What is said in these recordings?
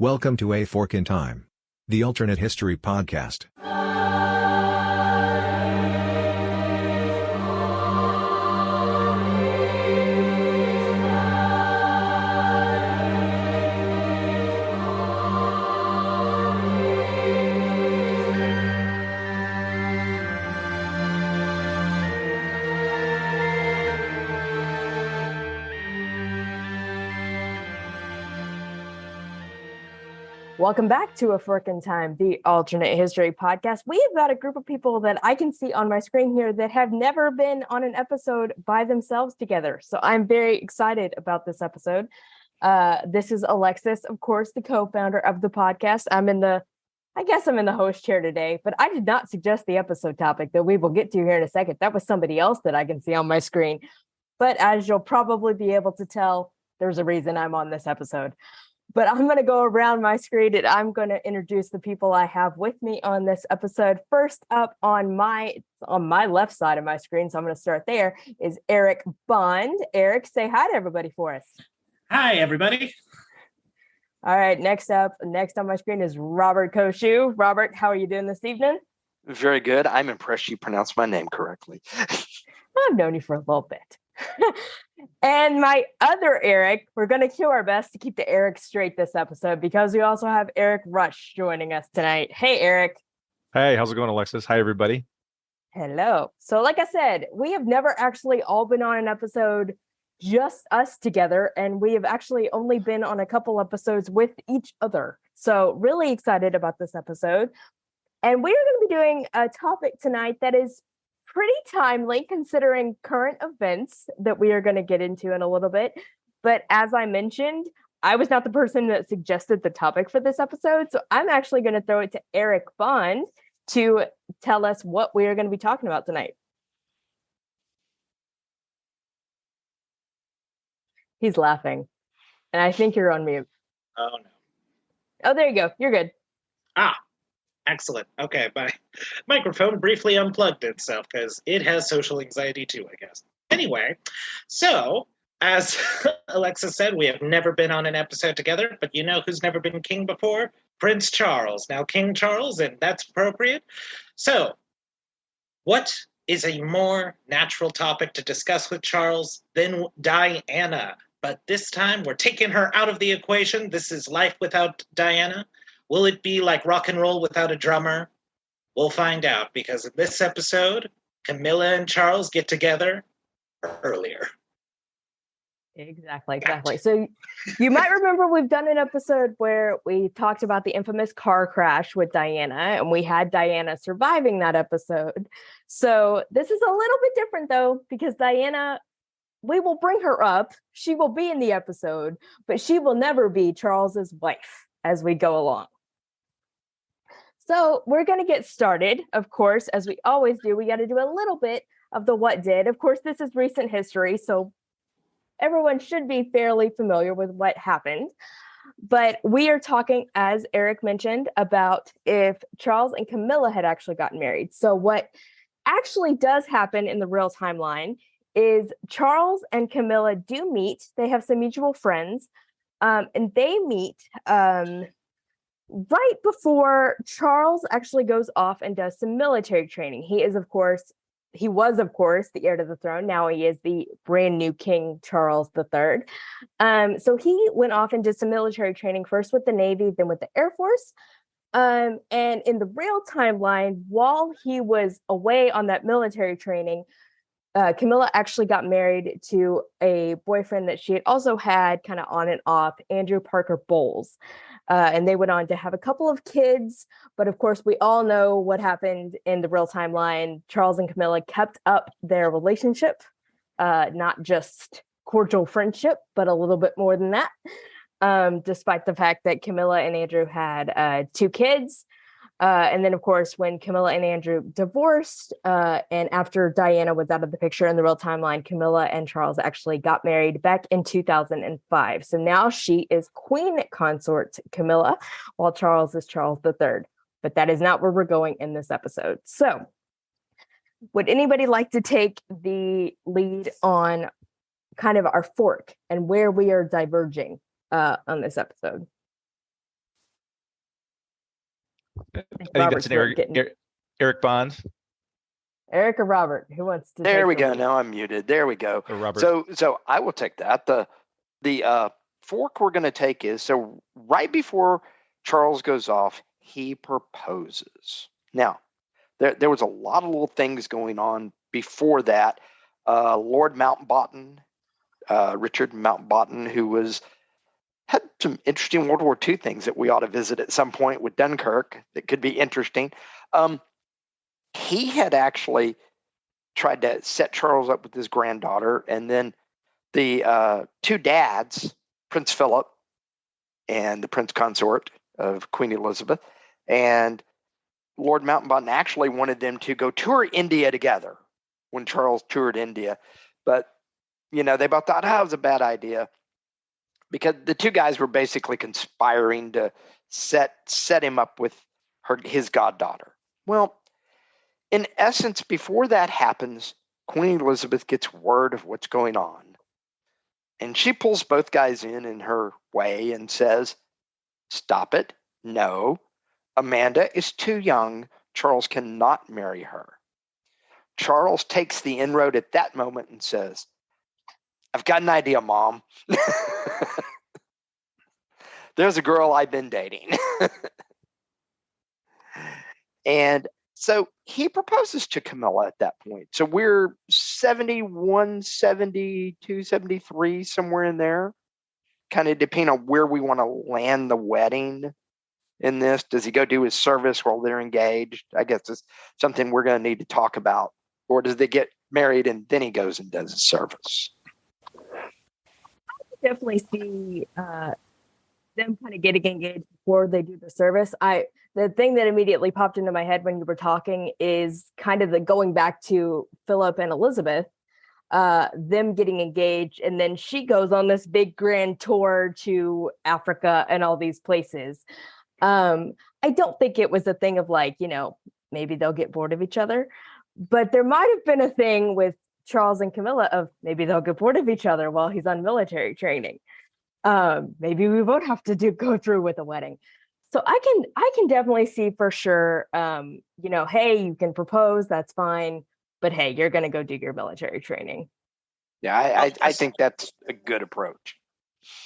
Welcome to A Fork in Time, the alternate history podcast. Welcome back to A Fork in Time, the alternate history podcast. We've got a group of people that I can see on my screen here that have never been on an episode by themselves together. So I'm very excited about this episode. This is Alexis, of course, the co-founder of the podcast. I'm in the host chair today, but I did not suggest the episode topic that we will get to here in a second. That was somebody else that I can see on my screen. But as you'll probably be able to tell, there's a reason I'm on this episode. But I'm going to go around my screen and I'm going to introduce the people I have with me on this episode. First up on my left side of my screen, so I'm going to start there, is Eric Bond. Eric, say hi to everybody for us. Hi, everybody. All right, next on my screen is Robert Koshu. Robert, how are you doing this evening? Very good. I'm impressed you pronounced my name correctly. I've known you for a little bit. And my other Eric, we're going to do our best to keep the Eric straight this episode because we also have Eric Rush joining us tonight. Hey, Eric. Hey, how's it going, Alexis? Hi, everybody. Hello. So like I said, we have never actually all been on an episode, just us together, and we have actually only been on a couple episodes with each other. So really excited about this episode. And we are going to be doing a topic tonight that is pretty timely considering current events that we are going to get into in a little bit. But as I mentioned, I was not the person that suggested the topic for this episode. So I'm actually going to throw it to Eric Bond to tell us what we are going to be talking about tonight. He's laughing. And I think you're on mute. Oh, no. Oh, there you go. You're good. Excellent. Okay, my microphone briefly unplugged itself because it has social anxiety too, I guess. Anyway, so as Alexis said, we have never been on an episode together, but you know who's never been king before? Prince Charles. Now King Charles, and that's appropriate. So what is a more natural topic to discuss with Charles than Diana? But this time we're taking her out of the equation. This is life without Diana. Will it be like rock and roll without a drummer? We'll find out, because in this episode, Camilla and Charles get together earlier. Exactly. So you might remember we've done an episode where we talked about the infamous car crash with Diana, and we had Diana surviving that episode. So this is a little bit different, though, because Diana, we will bring her up. She will be in the episode, but she will never be Charles's wife as we go along. So we're going to get started, of course, as we always do. We got to do a little bit of the what did. Of course, this is recent history, so everyone should be fairly familiar with what happened. But we are talking, as Eric mentioned, about if Charles and Camilla had actually gotten married. So what actually does happen in the real timeline is Charles and Camilla do meet. They have some mutual friends, and they meet right before Charles actually goes off and does some military training. He was, of course, the heir to the throne. Now he is the brand new King Charles III. So he went off and did some military training, first with the Navy, then with the Air Force. And in the real timeline, while he was away on that military training, Camilla actually got married to a boyfriend that she had also had kind of on and off, Andrew Parker Bowles. And they went on to have a couple of kids. But of course, we all know what happened in the real timeline. Charles and Camilla kept up their relationship, not just cordial friendship, but a little bit more than that, despite the fact that Camilla and Andrew had 2 kids. And then, of course, when Camilla and Andrew divorced, and after Diana was out of the picture in the real timeline, Camilla and Charles actually got married back in 2005. So now she is Queen Consort Camilla, while Charles is Charles III. But that is not where we're going in this episode. So would anybody like to take the lead on kind of our fork and where we are diverging on this episode? I think Robert's that's an Eric, getting- Eric Bond Eric or Robert, who wants to? There take we the go. lead? Now I'm muted. There we go. or Robert. So I will take that. The fork we're going to take is, so right before Charles goes off, he proposes. Now, there was a lot of little things going on before that. Lord Mountbatten, Richard Mountbatten, who had some interesting World War II things that we ought to visit at some point with Dunkirk that could be interesting. He had actually tried to set Charles up with his granddaughter, and then the two dads, Prince Philip and the Prince Consort of Queen Elizabeth, and Lord Mountbatten actually wanted them to go tour India together when Charles toured India. But, they both thought, it was a bad idea, because the two guys were basically conspiring to set him up with his goddaughter. Well, in essence, before that happens, Queen Elizabeth gets word of what's going on. And she pulls both guys in her way and says, stop it. No, Amanda is too young. Charles cannot marry her. Charles takes the inroad at that moment and says, I've got an idea, Mom. There's a girl I've been dating. And so he proposes to Camilla at that point. So we're 71, 72, 73, somewhere in there. Kind of depending on where we want to land the wedding in this. Does he go do his service while they're engaged? I guess it's something we're going to need to talk about. Or does they get married and then he goes and does his service? Definitely see them kind of getting engaged before they do the service. The thing that immediately popped into my head when you were talking is kind of the going back to Philip and Elizabeth, them getting engaged, and then she goes on this big grand tour to Africa and all these places. I don't think it was a thing of like, maybe they'll get bored of each other, but there might have been a thing with Charles and Camilla of maybe they'll get bored of each other while he's on military training. Maybe we won't have to go through with a wedding. So I can definitely see for sure, hey, you can propose, that's fine, but hey, you're going to go do your military training. Yeah, I think that's a good approach.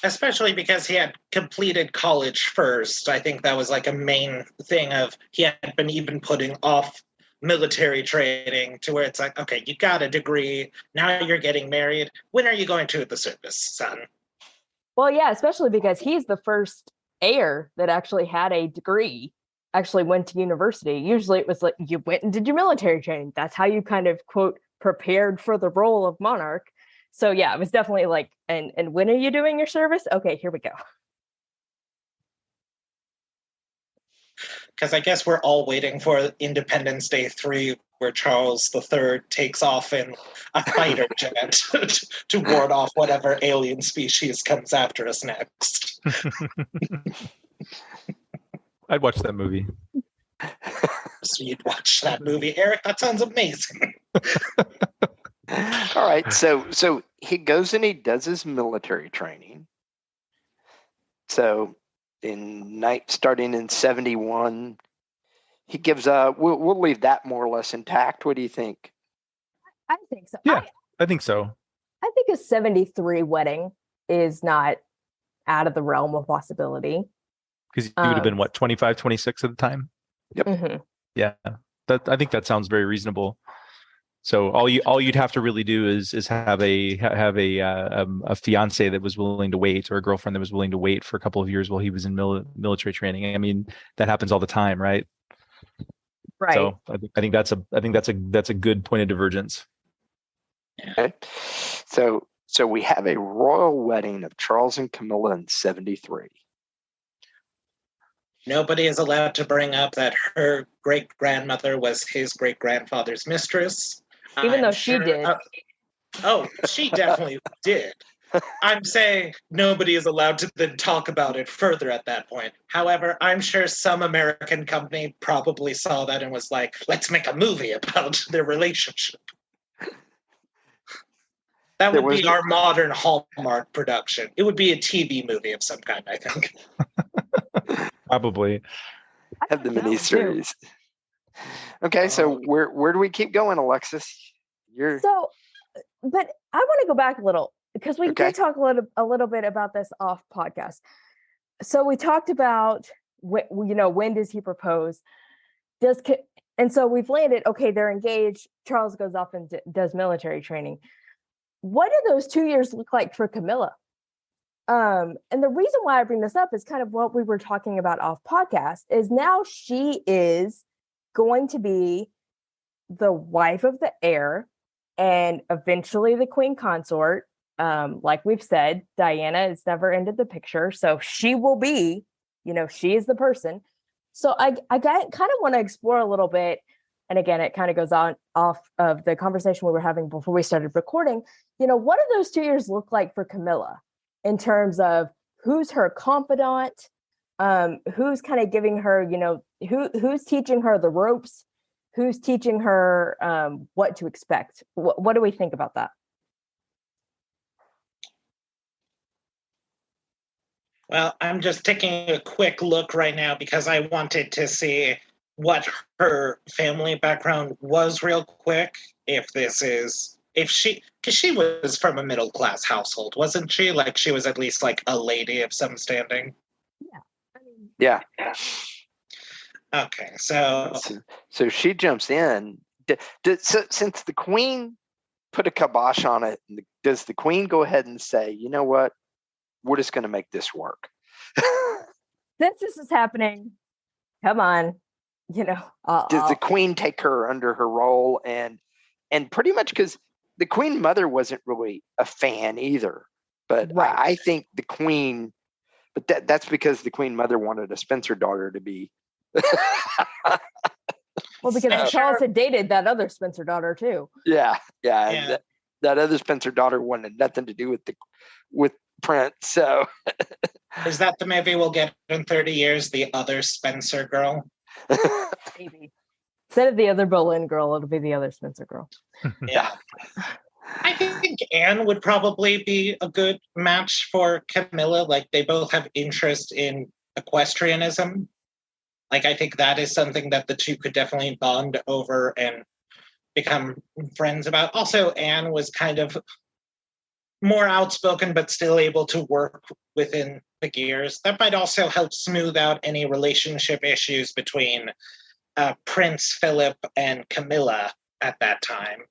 Especially because he had completed college first. I think that was like a main thing of he had been even putting off military training to where it's like, okay, you got a degree, now you're getting married. When are you going to the service, son? Well, yeah, especially because he's the first heir that actually had a degree, actually went to university. Usually it was like you went and did your military training. That's how you kind of, quote, prepared for the role of monarch. So yeah, it was definitely like, and when are you doing your service? Okay, here we go. Because I guess we're all waiting for Independence Day 3, where Charles III takes off in a fighter jet to ward off whatever alien species comes after us next. I'd watch that movie. So you'd watch that movie, Eric? That sounds amazing. All right, so he goes and he does his military training. So starting in 71, he gives we'll leave that more or less intact. What do you think? I think so. Yeah, I think so. I think a 73 wedding is not out of the realm of possibility. Because you would have been, 25, 26 at the time? Yep. Mm-hmm. Yeah, I think that sounds very reasonable. So all you'd have to really do is have a fiance that was willing to wait, or a girlfriend that was willing to wait for a couple of years while he was in military training. I mean, that happens all the time, right? Right. So I think that's a good point of divergence. Okay. So we have a royal wedding of Charles and Camilla in 73. Nobody is allowed to bring up that her great-grandmother was his great-grandfather's mistress. Even though she did. She definitely did. I'm saying nobody is allowed to then talk about it further at that point. However, I'm sure some American company probably saw that and was like, let's make a movie about their relationship. That would be our modern Hallmark production. It would be a TV movie of some kind, I think. Probably. have the that one mini too. series. Okay, so where do we keep going, Alexis? So, but I want to go back a little because we Okay. did talk a little bit about this off podcast. So we talked about when does he propose? And so we've landed. Okay, they're engaged. Charles goes off and does military training. What do those 2 years look like for Camilla? And the reason why I bring this up is kind of what we were talking about off podcast. Is now she is going to be the wife of the heir and eventually the queen consort. Like we've said, Diana has never ended the picture. So she will be, she is the person. So I kind of want to explore a little bit. And again, it kind of goes off of the conversation we were having before we started recording. What do those 2 years look like for Camilla in terms of who's her confidant? Who's kind of giving her, who's teaching her the ropes? Who's teaching her what to expect? What do we think about that? Well, I'm just taking a quick look right now because I wanted to see what her family background was real quick. Because she was from a middle class household, wasn't she? Like she was at least like a lady of some standing. Yeah. Okay, so she jumps in. Since the queen put a kibosh on it, does the queen go ahead and say, you know what? We're just going to make this work. Since this is happening, come on, Does the queen take her under her role and pretty much because the queen mother wasn't really a fan either, but right. I think the queen, but that's because the queen mother wanted a Spencer daughter to be. Well, because Charles had dated that other Spencer daughter too. Yeah. That other Spencer daughter wanted nothing to do with Prince. So is that the movie we'll get in 30 years? The other Spencer girl? Maybe. Instead of the other Boleyn girl, it'll be the other Spencer girl. Yeah. I think Anne would probably be a good match for Camilla. Like they both have interest in equestrianism. Like I think that is something that the two could definitely bond over and become friends about. Also, Anne was kind of more outspoken, but still able to work within the gears. That might also help smooth out any relationship issues between Prince Philip and Camilla at that time,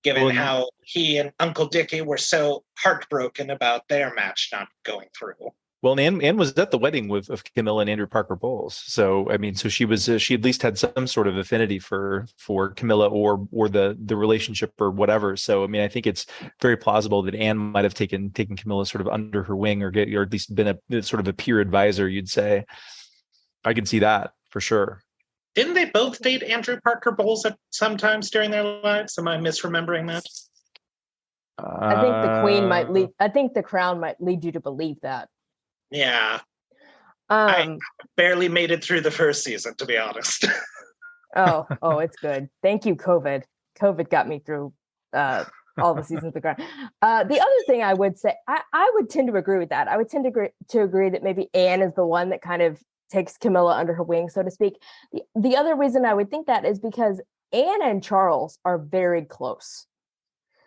given how he and Uncle Dickie were so heartbroken about their match not going through. Well, Anne was at the wedding of Camilla and Andrew Parker Bowles. So, I mean, so she was she at least had some sort of affinity for Camilla or the relationship or whatever. So, I mean, I think it's very plausible that Anne might have taken Camilla sort of under her wing or at least been a sort of a peer advisor, you'd say. I could see that for sure. Didn't they both date Andrew Parker Bowles at sometimes during their lives? Am I misremembering that? I think the queen might lead. I think the crown might lead you to believe that. Yeah. I barely made it through the first season, to be honest. Oh, it's good. Thank you, COVID. COVID got me through all the seasons of the crown. The other thing I would say, I would tend to agree with that. I would tend to agree that maybe Anne is the one that kind of takes Camilla under her wing, so to speak. The other reason I would think that is because Anne and Charles are very close.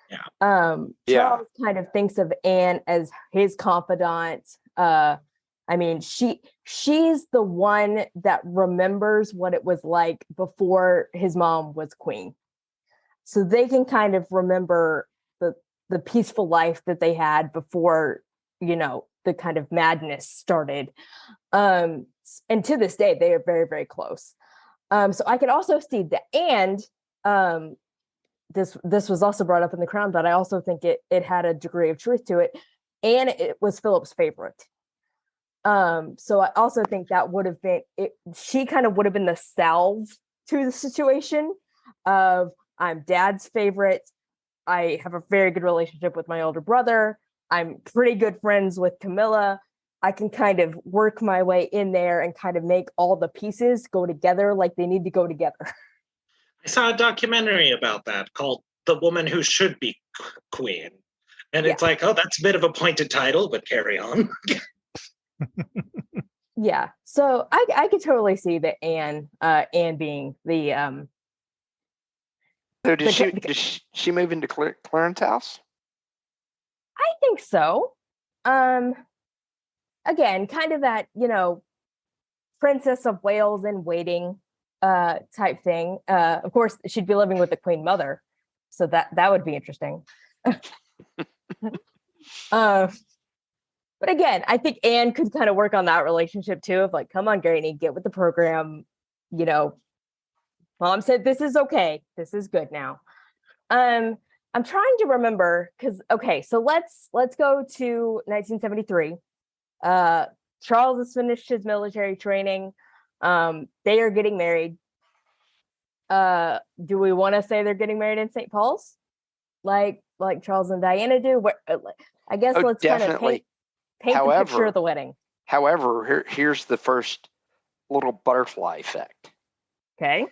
Yeah. Charles kind of thinks of Anne as his confidant. I mean, she's the one that remembers what it was like before his mom was queen. So they can kind of remember the peaceful life that they had before, the kind of madness started. And to this day, they are very, very close. So I could also see that, and this was also brought up in The Crown, but I also think it had a degree of truth to it. And it was Philip's favorite. So I also think that would have been it. She kind of would have been the salve to the situation of, I'm dad's favorite. I have a very good relationship with my older brother. I'm pretty good friends with Camilla. I can kind of work my way in there and kind of make all the pieces go together like they need to go together. I saw a documentary about that called The Woman Who Should Be Queen. And it's like, oh, that's a bit of a pointed title, but carry on. Yeah. So I could totally see that Anne being the So the does she move into Clarence's house? I think so. Again, kind of that, Princess of Wales in waiting type thing. Of course, she'd be living with the Queen Mother, so that would be interesting. But again, I think Anne could kind of work on that relationship too, of like, come on, Granny, get with the program. Mom said this is okay. This is good now. I'm trying to remember because so let's go to 1973. Charles has finished his military training. They are getting married. Do we want to say they're getting married in St. Paul's, like Charles and Diana do? I guess let's kind of paint the picture of the wedding. However, here's the first little butterfly effect. Okay.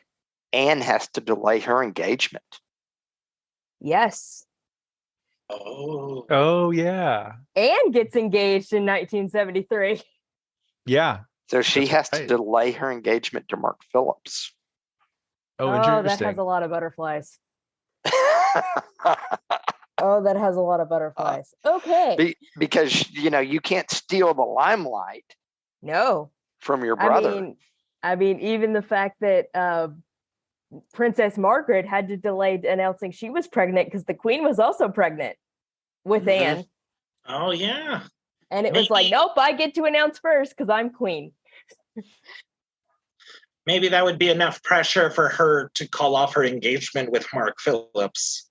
Anne has to delay her engagement. Yes. Oh yeah. Anne gets engaged in 1973. Yeah. So she has right. to delay her engagement to Mark Phillips. Oh, that interesting. has a lot of butterflies. Oh, that has a lot of butterflies. Okay. Because, you can't steal the limelight. No. From your brother. I mean, even the fact that Princess Margaret had to delay announcing she was pregnant because the Queen was also pregnant with Anne. Oh, yeah. And it was like, nope, I get to announce first because I'm Queen. Maybe that would be enough pressure for her to call off her engagement with Mark Phillips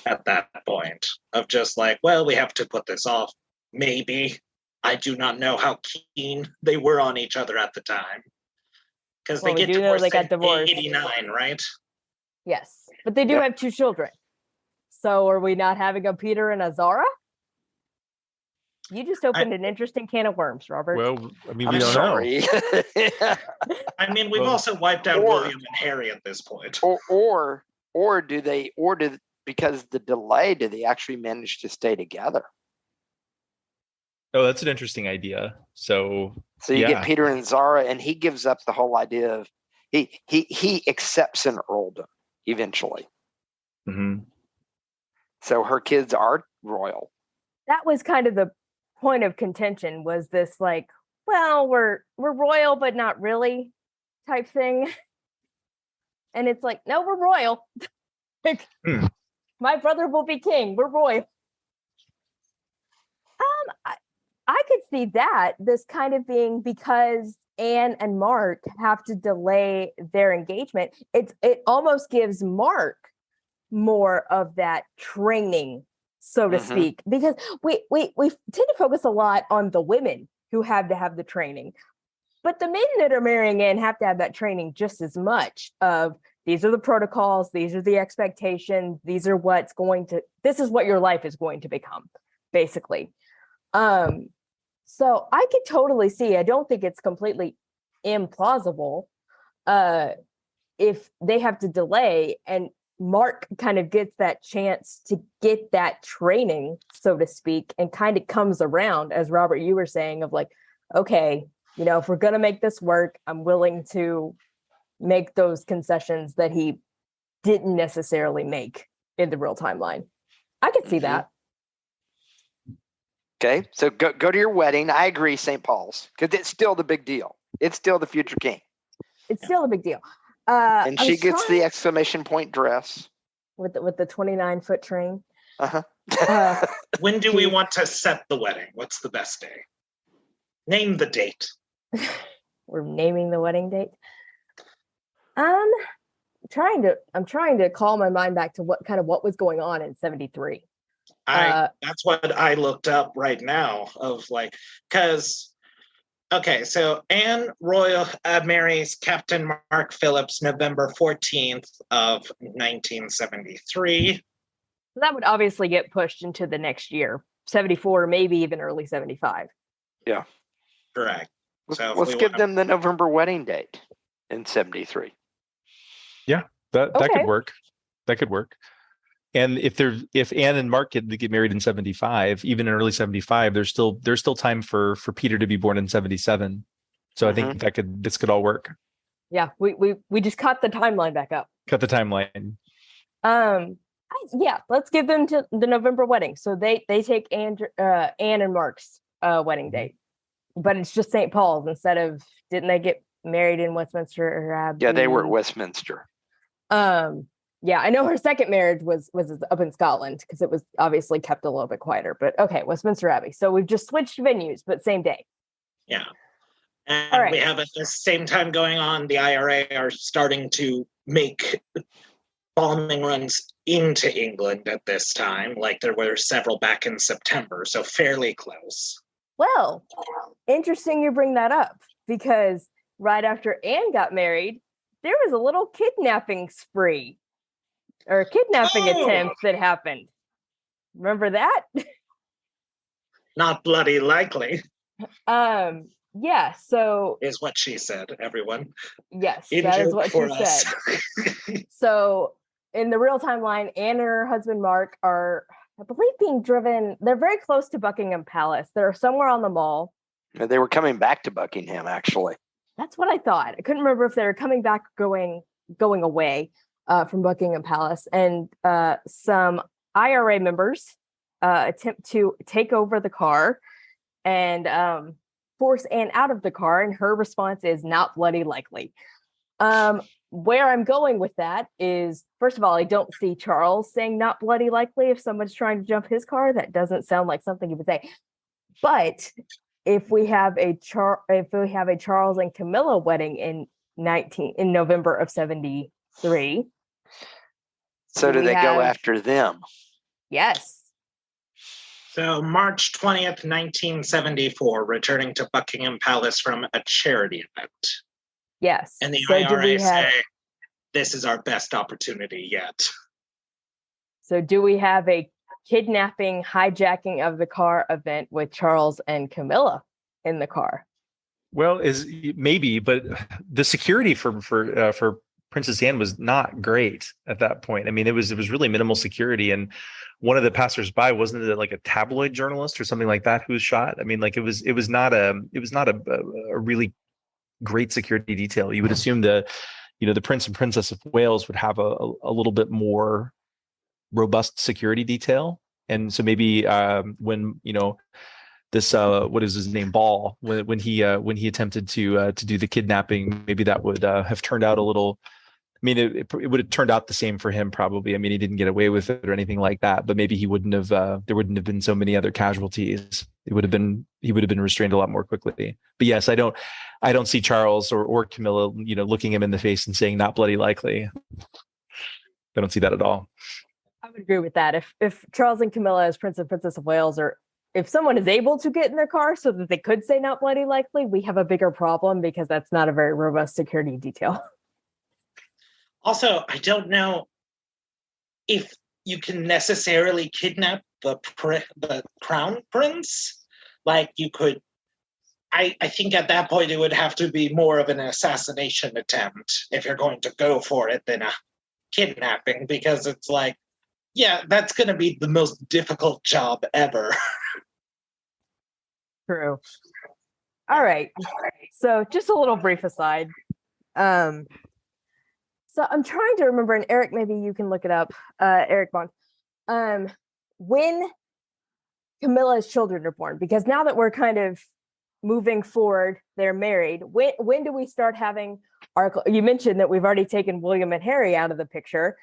at that point of just like, well, we have to put this off. Maybe. I do not know how keen they were on each other at the time. Because they get divorced in 1989, right? Yes. But they do have 2 children. So are we not having a Peter and a Zara? You just opened an interesting can of worms, Robert. Well, I mean, I'm sorry. I mean, we've also wiped out William and Harry at this point. Or because the delay, do they actually manage to stay together? Oh, that's an interesting idea. So you get Peter and Zara, and he gives up the whole idea of he accepts an earldom eventually. Mm-hmm. So her kids are royal. That was kind of the point of contention, was this like, well, we're royal, but not really type thing. And it's like, no, we're royal. My brother will be king. We're royal. I could see that, this kind of being because Anne and Mark have to delay their engagement. It almost gives Mark more of that training, so to speak, because we tend to focus a lot on the women who have to have the training, but the men that are marrying in have to have that training just as much. Of these are the protocols, these are the expectations, this is what your life is going to become, basically. So I could totally see, I don't think it's completely implausible if they have to delay and Mark kind of gets that chance to get that training, so to speak, and kind of comes around, as Robert, you were saying, of like, okay, if we're going to make this work, I'm willing to make those concessions that he didn't necessarily make in the real timeline. I could see that. Okay, so go to your wedding. I agree, St. Paul's, because it's still the big deal. It's still the future king. It's still a big deal. And she gets the exclamation point dress with the 29-foot train. When do we want to set the wedding? What's the best day? Name the date. We're naming the wedding date. I'm trying to call my mind back to what was going on in 73. That's what I looked up right now, of like, because so Anne Royal marries Captain Mark Phillips November 14th of 1973. That would obviously get pushed into the next year, 74, maybe even early 75. Yeah, correct. So let's give them the November wedding date in 73. Yeah, that could work. That could work. And if Anne and Mark get married in 75, even in early 75, there's still time for Peter to be born in 77. So I think this could all work. Yeah, we just cut the timeline back up. Cut the timeline. Let's give them to the November wedding. So they take Anne and Mark's wedding date, but it's just St. Paul's instead of, didn't they get married in Westminster Abbey? Yeah, they were at Westminster. Yeah, I know her second marriage was up in Scotland because it was obviously kept a little bit quieter. But okay, Westminster Abbey. So we've just switched venues, but same day. Yeah. And we have at the same time going on, the IRA are starting to make bombing runs into England at this time. Like there were several back in September, so fairly close. Well, interesting you bring that up, because right after Anne got married, there was a little kidnapping spree or kidnapping attempt that happened. Remember that? Not bloody likely. Yeah, so is what she said, everyone. Yes, In that is joke what for she us. said. So in the real timeline, Anne and her husband Mark are, I believe, being driven. They're very close to Buckingham Palace. They're somewhere on the Mall. They were coming back to Buckingham, actually. That's what I thought. I couldn't remember if they were coming back, going away from Buckingham Palace. And some IRA members attempt to take over the car and force Anne out of the car. And her response is not bloody likely. Where I'm going with that is, first of all, I don't see Charles saying not bloody likely if someone's trying to jump his car. That doesn't sound like something he would say. But if we have a Charles and Camilla wedding in November of 73. So do they go after them? Yes. So March 20th, 1974, returning to Buckingham Palace from a charity event. Yes. And the IRA say, this is our best opportunity yet. So do we have a kidnapping, hijacking of the car event with Charles and Camilla in the car? Well, maybe, but the security for Princess Anne was not great at that point. I mean, it was really minimal security, and one of the passersby, wasn't it like a tabloid journalist or something like that who was shot? I mean, like it was not a really great security detail. You would assume the Prince and Princess of Wales would have a little bit more robust security detail. And so maybe when this what is his name, Ball, when he attempted to do the kidnapping, maybe that would have turned out a little. I mean, it would have turned out the same for him probably. I mean, he didn't get away with it or anything like that, but maybe he wouldn't have. There wouldn't have been so many other casualties. He would have been restrained a lot more quickly. But yes, I don't see Charles or Camilla, looking him in the face and saying not bloody likely. I don't see that at all. I would agree with that. If Charles and Camilla as Prince and Princess of Wales, or if someone is able to get in their car so that they could say not bloody likely, we have a bigger problem because that's not a very robust security detail. Also, I don't know if you can necessarily kidnap the crown prince. Like you could, I think at that point it would have to be more of an assassination attempt if you're going to go for it than a kidnapping, because it's like, yeah, that's going to be the most difficult job ever. True. All right. So just a little brief aside. So I'm trying to remember, and Eric, maybe you can look it up. Eric Bond. When Camilla's children are born, because now that we're kind of moving forward, they're married. When do we start having you mentioned that we've already taken William and Harry out of the picture,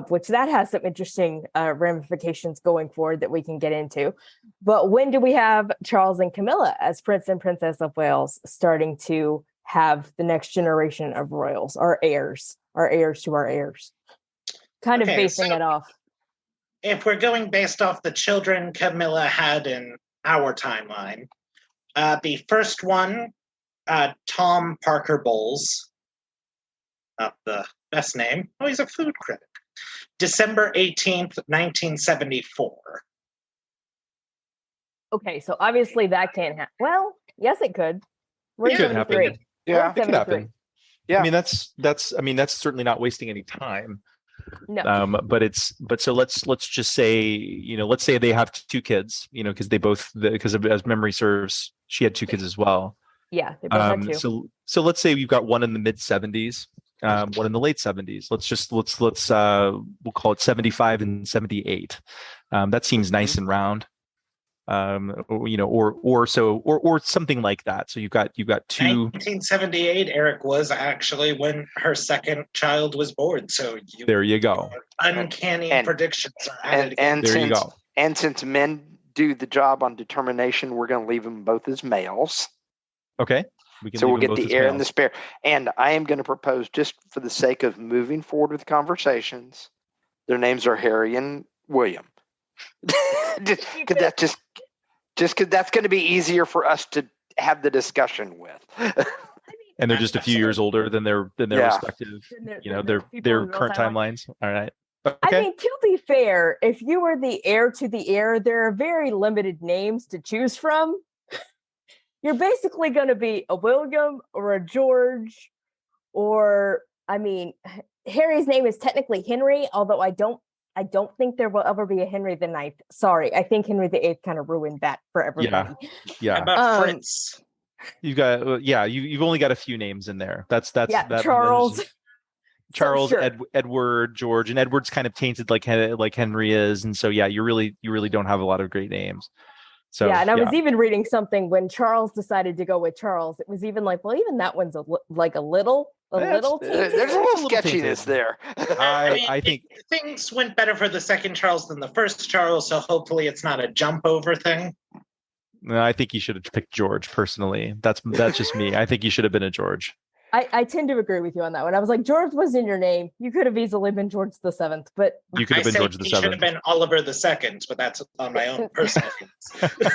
which that has some interesting ramifications going forward that we can get into. But when do we have Charles and Camilla as Prince and Princess of Wales starting to have the next generation of royals, our heirs to our heirs? Kind of basing it off. If we're going based off the children Camilla had in our timeline, the first one, Tom Parker Bowles, not the best name. Oh, he's a food critic. December 18th, 1974. Okay, so obviously that can't happen. Well, yes, it could. We're It could happen. 73. Yeah, It could happen. Yeah. I mean, that's certainly not wasting any time. No. But so let's just say, let's say they have two kids, because as memory serves, she had two kids as well. Yeah, they both had two. So let's say you've got one in the mid 70s, one in the late 70s. We'll call it 75 and 78. That seems nice and round. Or something like that. So you've got two. 1978, Eric, was actually when her second child was born. So there you go. Uncanny predictions are added. You go. And since men do the job on determination, we're going to leave them both as males. Okay. We'll get the heir and the spare. And I am going to propose, just for the sake of moving forward with conversations, their names are Harry and William. Because that's because that's going to be easier for us to have the discussion with. And they're just a few years older than their respective, their current timelines. All right. Okay. I mean, to be fair, if you were the heir to the heir, there are very limited names to choose from. You're basically going to be a William or a George, or, I mean, Harry's name is technically Henry, although I don't think there will ever be a Henry the Ninth. Sorry, I think Henry the Eighth kind of ruined that for everybody. Yeah. How about Fritz? You've got you've only got a few names in there. That's Charles. Charles, sure. Edward, George, and Edward's kind of tainted like Henry is, and so you really don't have a lot of great names. So yeah, and I was even reading something when Charles decided to go with Charles. It was even like, well, even that one's a little tainted. There's a little sketchiness there. I think things went better for the second Charles than the first Charles, so hopefully it's not a jump over thing. No, I think you should have picked George personally. That's just me. I think you should have been a George. I tend to agree with you on that one. I was like, George was in your name. You could have easily been George the Seventh, but you could have been George the Seventh. Should have been Oliver the Second, but that's on my own personal feelings.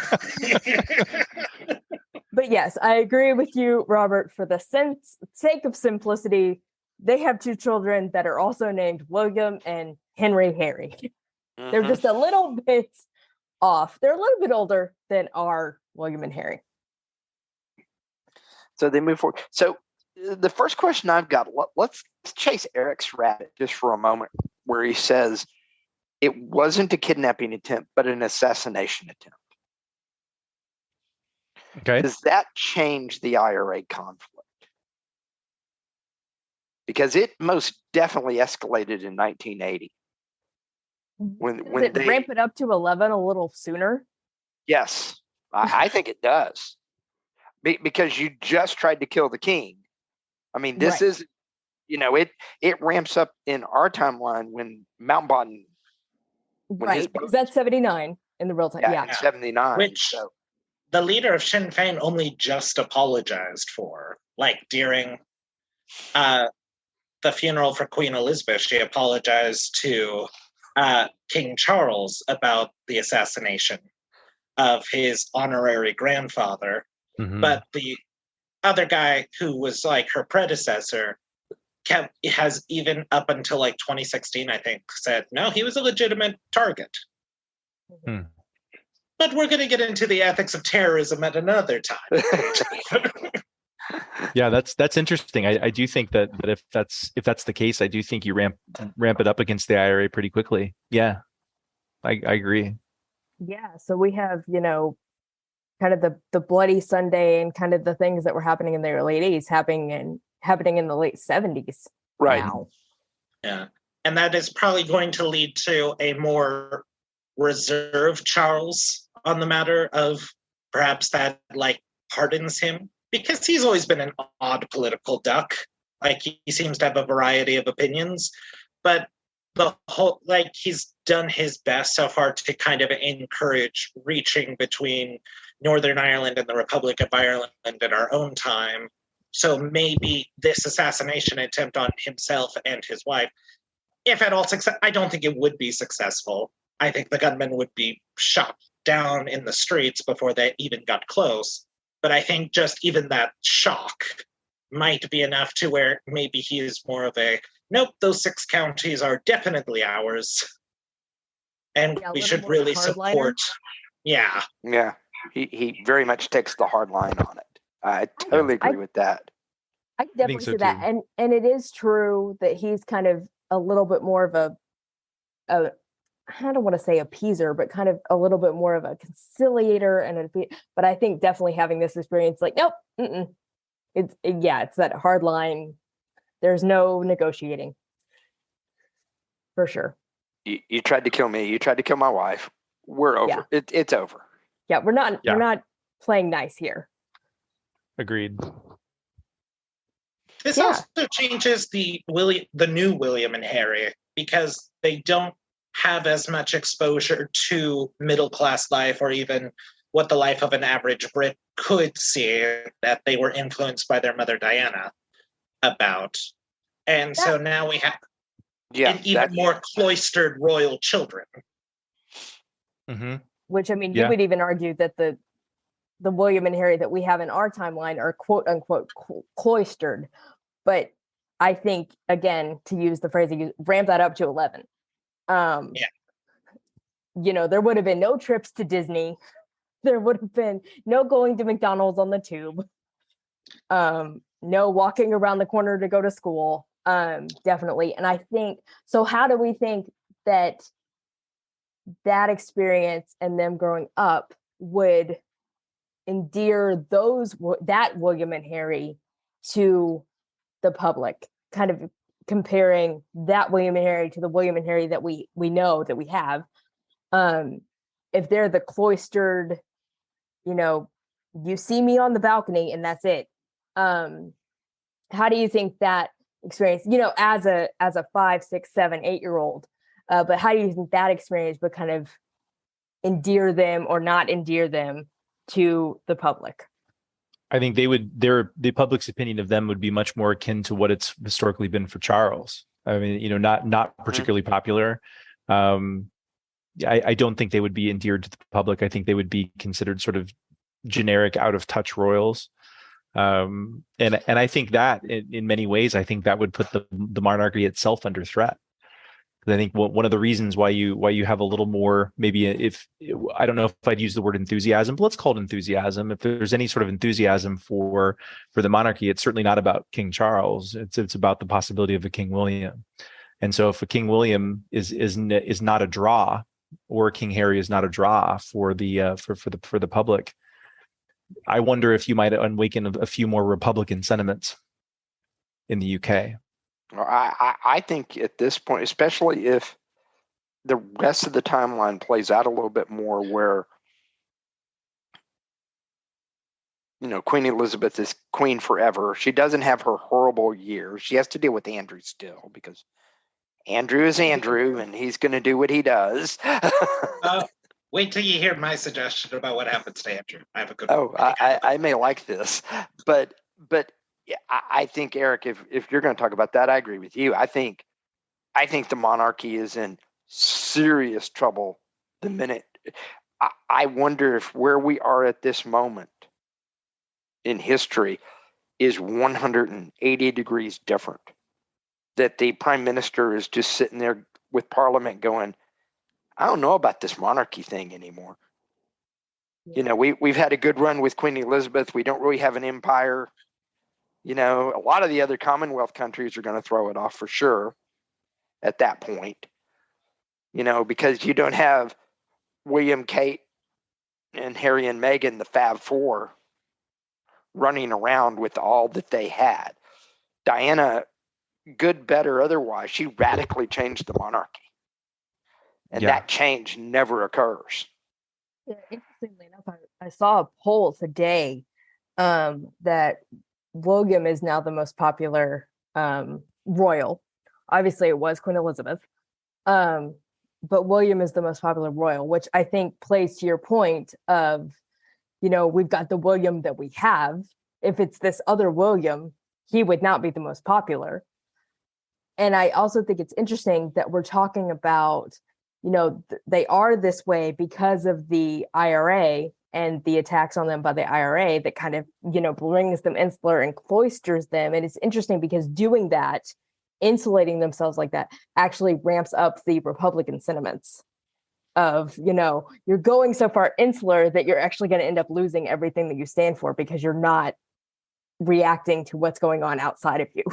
But yes, I agree with you, Robert. For the sake of simplicity, they have two children that are also named William and Henry Harry. Mm-hmm. They're just a little bit off. They're a little bit older than our William and Harry. So they move forward. So the first question I've got, let's chase Eric's rabbit just for a moment, where he says it wasn't a kidnapping attempt, but an assassination attempt. Okay. Does that change the IRA conflict? Because it most definitely escalated in 1980. When they ramp it up to 11 a little sooner? Yes, I think it does. Because you just tried to kill the king. I mean, this is, it ramps up in our timeline when Mountbatten. Right, because that's 79 in the real time. Yeah. 79. Which the leader of Sinn Féin only just apologized for. Like during the funeral for Queen Elizabeth, she apologized to King Charles about the assassination of his honorary grandfather. Mm-hmm. But the other guy who was like her predecessor has even up until like 2016, I think, said, no, he was a legitimate target. Hmm. But we're going to get into the ethics of terrorism at another time. Yeah, that's interesting. I do think that if that's the case, I do think you ramp it up against the IRA pretty quickly. Yeah, I agree. Yeah, so we have, kind of the Bloody Sunday and kind of the things that were happening in the early 80s happening in the late 70s. Right. Now. Yeah. And that is probably going to lead to a more reserved Charles on the matter of perhaps that pardons him, because he's always been an odd political duck. Like he seems to have a variety of opinions, but the whole, he's done his best so far to kind of encourage reaching between Northern Ireland and the Republic of Ireland at our own time. So maybe this assassination attempt on himself and his wife, if at all successful, I don't think it would be successful. I think the gunmen would be shot down in the streets before they even got close. But I think just even that shock might be enough to where maybe he is more of a, nope, those 6 counties are definitely ours. And we should really support. Yeah. Yeah. He very much takes the hard line on it. I totally agree with that. I definitely see that. And it is true that he's kind of a little bit more of a I don't want to say appeaser, but kind of a little bit more of a conciliator but I think definitely having this experience, like, nope, it's that hard line. There's no negotiating, for sure. You tried to kill me. You tried to kill my wife. We're over. Yeah. It's over. Yeah, we're not playing nice here. Agreed. This also changes the new William and Harry, because they don't have as much exposure to middle class life, or even what the life of an average Brit could see, that they were influenced by their mother Diana about. And so now we have more cloistered royal children. Mm-hmm. Which, I mean, you would even argue that the William and Harry that we have in our timeline are quote unquote cloistered. But I think, again, to use the phrase, ramp that up to 11. There would have been no trips to Disney. There would have been no going to McDonald's on the tube. No walking around the corner to go to school. Definitely. And I think, so how do we think that experience and them growing up would endear that William and Harry to the public, kind of comparing that William and Harry to the William and Harry that we know that we have? If they're the cloistered, you see me on the balcony and that's it. How do you think that experience, as a 5, 6, 7, 8-year-old, but how do you think that experience would kind of endear them or not endear them to the public? I think the public's opinion of them would be much more akin to what it's historically been for Charles. I mean, not particularly popular. I don't think they would be endeared to the public. I think they would be considered sort of generic, out of touch royals. And I think that in many ways, I think that would put the monarchy itself under threat. I think one of the reasons why you have a little more, maybe, if I don't know if I'd use the word enthusiasm, but let's call it enthusiasm. If there's any sort of enthusiasm for the monarchy, it's certainly not about King Charles. It's about the possibility of a King William. And so if a King William is not a draw, or King Harry is not a draw for the public, I wonder if you might awaken a few more Republican sentiments in the UK. I think at this point, especially if the rest of the timeline plays out a little bit more, where Queen Elizabeth is queen forever. She doesn't have her horrible years. She has to deal with Andrew still, because Andrew is Andrew and he's going to do what he does. Wait till you hear my suggestion about what happens to Andrew. I have a good one. I may like this, but I think, Eric, if you're going to talk about that, I agree with you. I think the monarchy is in serious trouble the minute. I wonder if where we are at this moment in history is 180 degrees different. That the prime minister is just sitting there with Parliament going, I don't know about this monarchy thing anymore. Yeah. We've had a good run with Queen Elizabeth. We don't really have an empire. A lot of the other Commonwealth countries are going to throw it off for sure at that point, because you don't have William, Kate, and Harry and Meghan, the Fab Four, running around with all that they had. Diana, good, better, otherwise, she radically changed the monarchy. And that change never occurs. Yeah, interestingly enough, I saw a poll today that William is now the most popular royal. Obviously, it was Queen Elizabeth, but William is the most popular royal, which I think plays to your point of, we've got the William that we have. If it's this other William, he would not be the most popular. And I also think it's interesting that we're talking about, they are this way because of the IRA and the attacks on them by the IRA that kind of, brings them insular and cloisters them. And it's interesting because doing that, insulating themselves like that, actually ramps up the Republican sentiments of, you're going so far insular that you're actually going to end up losing everything that you stand for because you're not reacting to what's going on outside of you,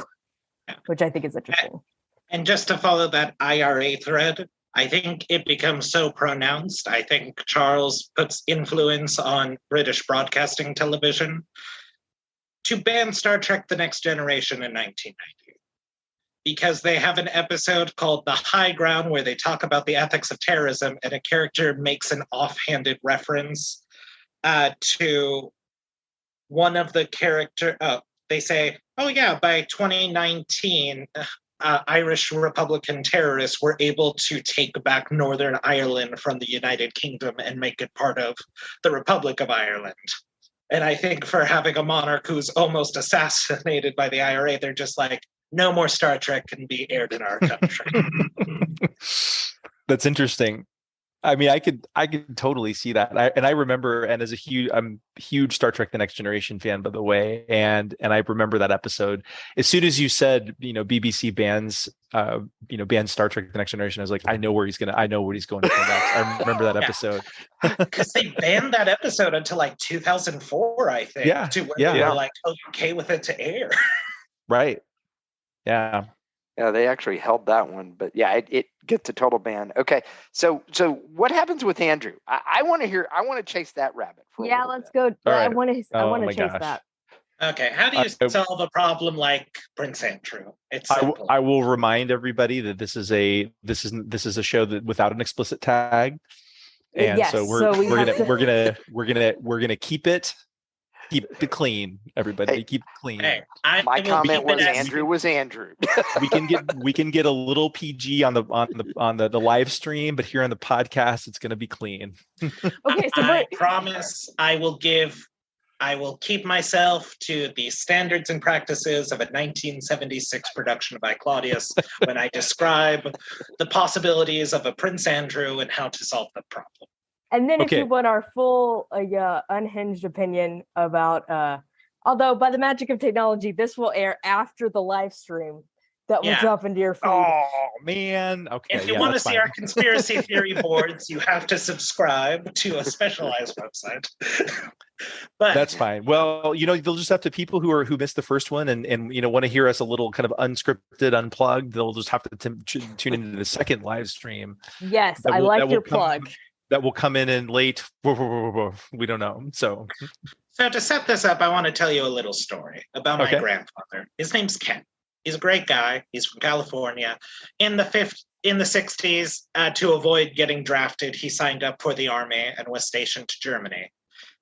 which I think is interesting. And just to follow that IRA thread, I think it becomes so pronounced. I think Charles puts influence on British broadcasting television to ban Star Trek: The Next Generation in 1990. Because they have an episode called The High Ground where they talk about the ethics of terrorism, and a character makes an offhanded reference to one of the they say, oh yeah, by 2019, Irish Republican terrorists were able to take back Northern Ireland from the United Kingdom and make it part of the Republic of Ireland. And I think for having a monarch who's almost assassinated by the IRA, they're just like, no more Star Trek can be aired in our country. That's interesting. I mean, I could totally see that. I remember, and as I'm a huge Star Trek: The Next Generation fan, by the way, and I remember that episode. As soon as you said, BBC bans, bans Star Trek: The Next Generation, I was like, I know what he's going to go next. I remember that episode. Because they banned that episode until like 2004, I think. Yeah. To where they were like okay with it to air. Right. Yeah. Yeah, they actually held that one, but yeah, it gets a total ban. Okay, so what happens with Andrew? I want to chase that rabbit. Yeah, let's go. Right. I want to chase that. Okay, how do you solve a problem like Prince Andrew? It's simple. I will remind everybody that this is a show that without an explicit tag, and yes, so we're gonna keep it clean. Everybody, keep it clean. Hey, my comment was Andrew was Andrew. we can get a little PG on the live stream, but here on the podcast, it's going to be clean. Okay, so I promise I will keep myself to the standards and practices of a 1976 production by Claudius when I describe the possibilities of a Prince Andrew and how to solve the problem. And then if you want our full unhinged opinion about although by the magic of technology, this will air after the live stream that will drop into your feed. Oh man. Okay. If you want to see our conspiracy theory boards, you have to subscribe to a specialized website. But that's fine. Well, they'll just have to people who missed the first one and want to hear us a little kind of unscripted, unplugged. They'll just have to tune into the second live stream. Yes, I like your plug. That will come in late. We don't know. So to set this up, I want to tell you a little story about my grandfather. His name's Ken. He's a great guy. He's from California. In the 60s, to avoid getting drafted, he signed up for the army and was stationed to Germany.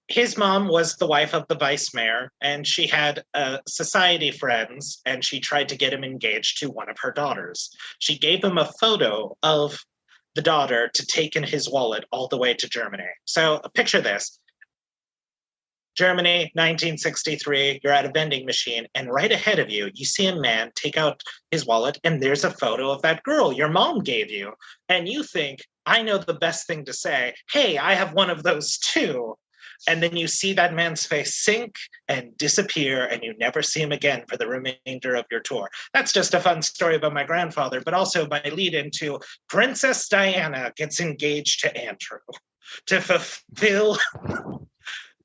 His mom was the wife of the vice mayor, and she had society friends, and she tried to get him engaged to one of her daughters. She gave him a photo of the daughter to take in his wallet all the way to Germany. So picture this. Germany, 1963, you're at a vending machine, and right ahead of you, you see a man take out his wallet, and there's a photo of that girl your mom gave you. And you think, I know the best thing to say. Hey, I have one of those too. And then you see that man's face sink and disappear, and you never see him again for the remainder of your tour. That's just a fun story about my grandfather, but also my lead into Princess Diana gets engaged to Andrew to fulfill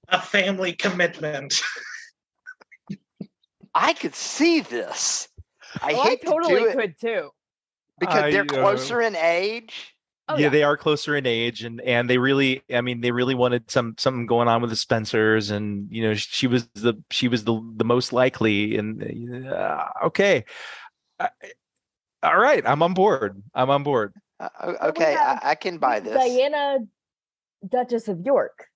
a family commitment. I could see this. I totally could too. Because they're closer in age. Oh, yeah, they are closer in age, and they really wanted something going on with the Spencers, and she was the most likely, and okay, all right, I'm on board. Okay, I can buy this. Diana, Duchess of York.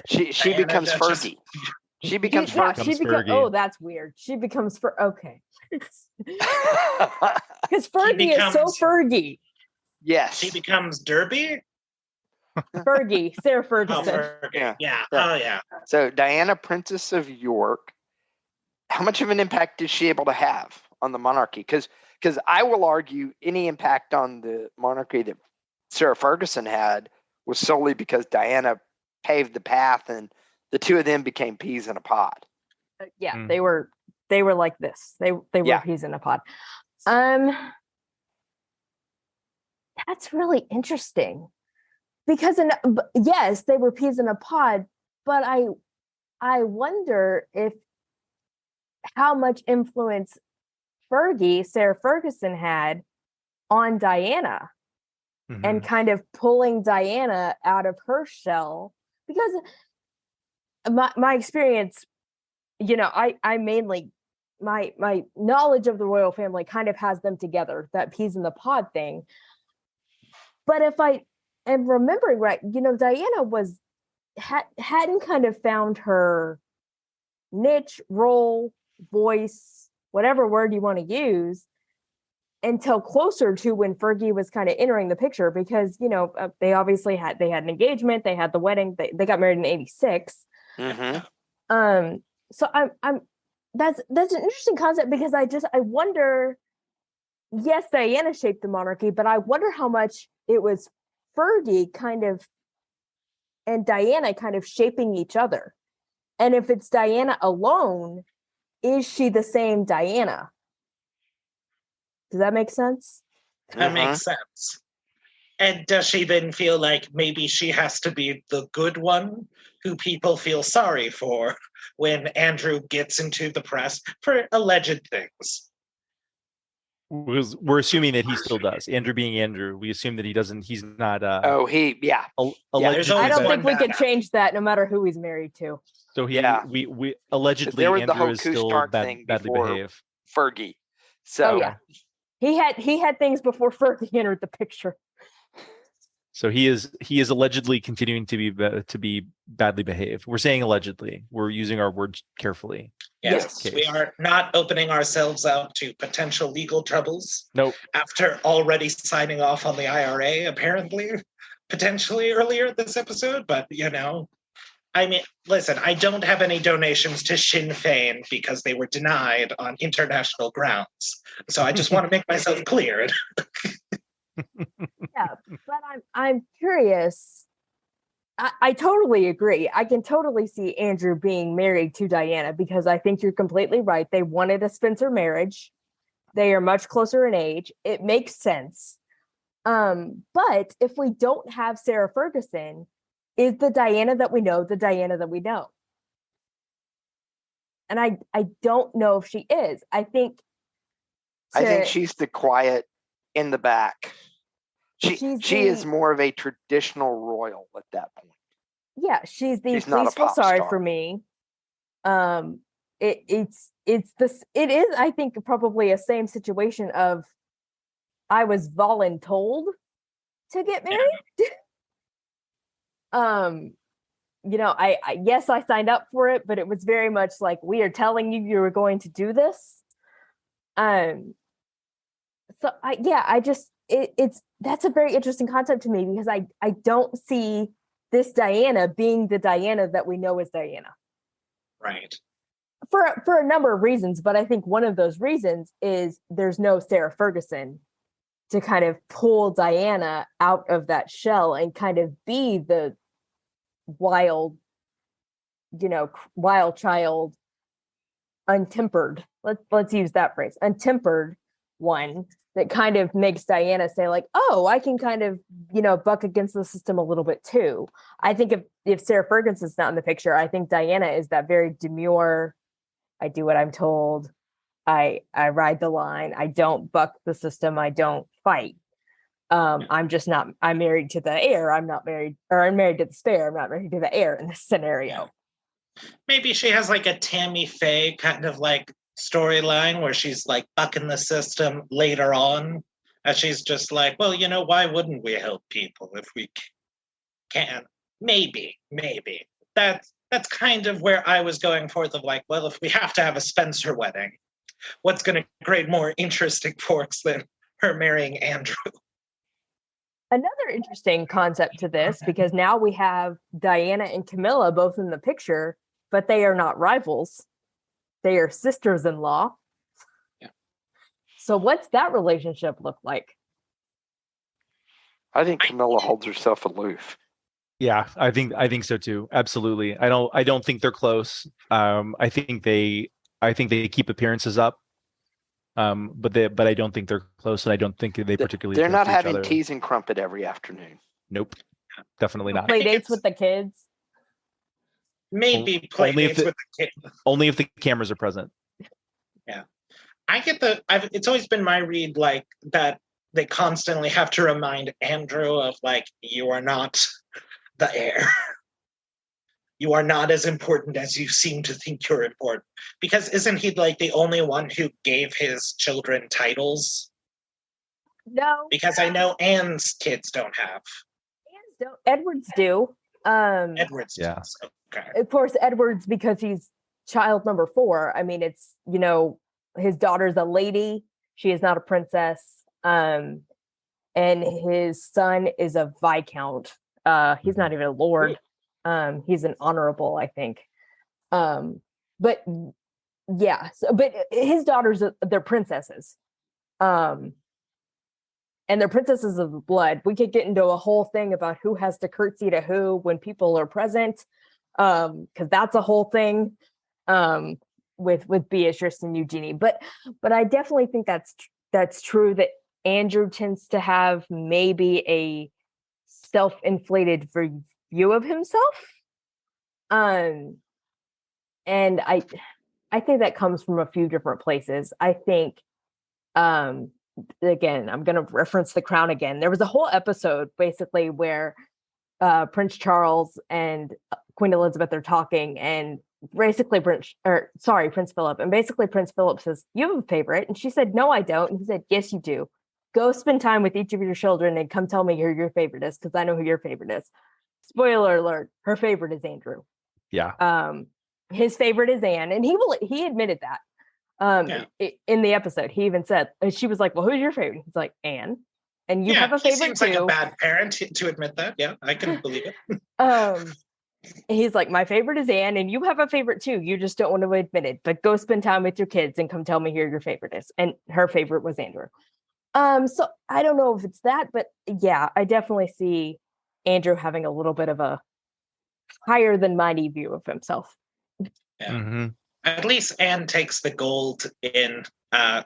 She becomes Fergie. She becomes Fergie. Oh, that's weird. She becomes okay. Because Fergie is so Fergie. Yes. She becomes Derby? Fergie, Sarah Ferguson. Oh, Fergie. Yeah. Oh, yeah. So Diana, Princess of York, how much of an impact is she able to have on the monarchy? Because I will argue any impact on the monarchy that Sarah Ferguson had was solely because Diana paved the path and the two of them became peas in a pod. They were like this. They were peas in a pod. That's really interesting because yes, they were peas in a pod, but I wonder how much influence Sarah Ferguson had on Diana. and kind of pulling Diana out of her shell, because my experience, I mainly my knowledge of the royal family kind of has them together, that peas in the pod thing. But if I am remembering right, Diana hadn't kind of found her niche, role, voice, whatever word you want to use, until closer to when Fergie was kind of entering the picture, because they obviously had an engagement, they had the wedding, they got married in 86. So I'm that's an interesting concept, because I wonder, yes, Diana shaped the monarchy, but I wonder how much it was Fergie kind of and Diana kind of shaping each other. And if it's Diana alone, is she the same Diana? Does that make sense? That makes sense. And does she then feel like maybe she has to be the good one who people feel sorry for when Andrew gets into the press for alleged things? We're assuming that he still does. Andrew being Andrew, we assume that he doesn't. He's not. Allegedly, I don't think we could change that, no matter who he's married to. So we allegedly there was the Andrew whole is still badly behaved. Fergie. So he had things before Fergie entered the picture. So he is allegedly continuing to be badly behaved. We're saying allegedly. We're using our words carefully. Yes, we are not opening ourselves out to potential legal troubles. Nope. After already signing off on the IRA, apparently, potentially earlier this episode. But, I mean, listen, I don't have any donations to Sinn Féin because they were denied on international grounds. So I just want to make myself clear. Yeah, but I'm curious. I totally agree. I can totally see Andrew being married to Diana, because I think you're completely right. They wanted a Spencer marriage. They are much closer in age. It makes sense. But if we don't have Sarah Ferguson, is the Diana that we know the Diana that we know? And I don't know if she is. I think she's the quiet in the back. She is more of a traditional royal at that point. Yeah, she's please feel sorry for me. It is, I think, probably a same situation of, I was voluntold to get married. Yes, I signed up for it, but it was very much like, we are telling you were going to do this. That's a very interesting concept to me, because I don't see this Diana being the Diana that we know as Diana. Right. For a number of reasons, but I think one of those reasons is there's no Sarah Ferguson to kind of pull Diana out of that shell and kind of be the wild child, untempered. Let's use that phrase, untempered one, that kind of makes Diana say like, oh, I can kind of, buck against the system a little bit too. I think if Sarah Ferguson's not in the picture, I think Diana is that very demure, I do what I'm told, I ride the line, I don't buck the system, I don't fight. I'm married to the heir, I'm married to the spare, I'm not married to the heir in this scenario. Maybe she has like a Tammy Faye kind of like storyline where she's like bucking the system later on, and she's just like, well, why wouldn't we help people if we can? Maybe that's kind of where I was going forth of like, well, if we have to have a Spencer wedding, what's going to create more interesting forks than her marrying Andrew? Another interesting concept to this, because now we have Diana and Camilla both in the picture, but they are not rivals. They are sisters-in-law. Yeah. So what's that relationship look like? I think Camilla holds herself aloof. Yeah, I think so too. Absolutely. I don't think they're close. I think they keep appearances up. But I don't think they're close, and I don't think they particularly. They're not having teas and crumpet every afternoon. Nope, definitely not. Play dates with the kids. Maybe play dates with the kids. Only if the cameras are present. Yeah, I get it's always been my read like that. they constantly have to remind Andrew of, like, you are not the heir. You are not as important as you seem to think you're important. Because isn't he, like, the only one who gave his children titles? No. Because I know Anne's kids don't have. Edwards do. Edwards Yeah. does. Okay. Of course, Edwards, because he's child number 4. I mean, it's, his daughter's a lady. She is not a princess. And his son is a viscount. He's not even a lord. He's an honorable, I think. But yeah, but his daughters, they're princesses. And they're princesses of the blood. We could get into a whole thing about who has to curtsy to who when people are present. Because that's a whole thing with Beatrice and Eugenie. But I definitely think that's true, that Andrew tends to have maybe a self-inflated view of himself. And I think that comes from a few different places. I think, again, I'm going to reference The Crown again. There was a whole episode basically where Prince Charles and Queen Elizabeth are talking, and basically Prince Philip, and basically Prince Philip says, "You have a favorite?" And she said, "No, I don't." And he said, "Yes, you do. Go spend time with each of your children and come tell me who your favorite is, because I know who your favorite is." Spoiler alert, her favorite is Andrew. Yeah. His favorite is Anne, and he admitted that in the episode. He even said, she was like, "Well, who's your favorite?" He's like, "Anne." And you have a favorite seems too. Like a bad parent to admit that. Yeah, I can believe it. He's like, "My favorite is Anne, and you have a favorite too. You just don't want to admit it. But go spend time with your kids and come tell me who your favorite is." And her favorite was Andrew. So I don't know if it's that, but yeah, I definitely see Andrew having a little bit of a higher than mighty view of himself. Yeah. Mm-hmm. At least Anne takes the gold in the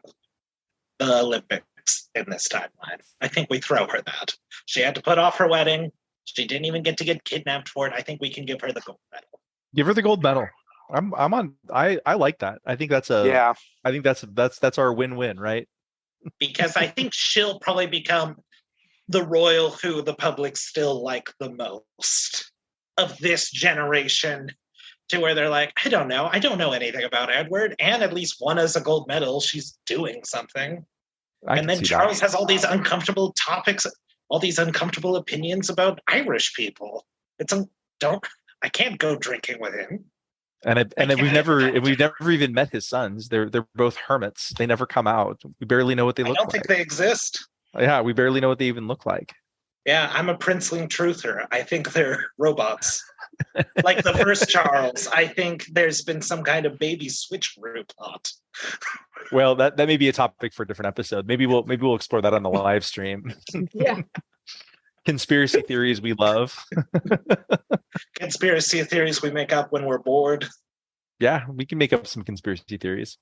Olympics in this timeline. I think we throw her that. She had to put off her wedding. She didn't even get to get kidnapped for it. I think we can give her the gold medal. Give her the gold medal. I'm on. I like that. I think that's I think that's our win-win, right? Because I think she'll probably become the royal who the public still like the most of this generation, to where they're like, I don't know anything about Edward. Anne at least won us a gold medal. She's doing something. And then Charles has all these uncomfortable topics, all these uncomfortable opinions about Irish people. I can't go drinking with him. And we've never even met his sons. They're both hermits. They never come out. We barely know what they look like. I don't think they exist. Yeah, we barely know what they even look like. Yeah, I'm a princeling truther. I think they're robots. Like the first Charles, I think there's been some kind of baby switcheroo plot. Well, that may be a topic for a different episode. Maybe we'll explore that on the live stream. Yeah. Conspiracy theories we love. Conspiracy theories we make up when we're bored. Yeah, we can make up some conspiracy theories.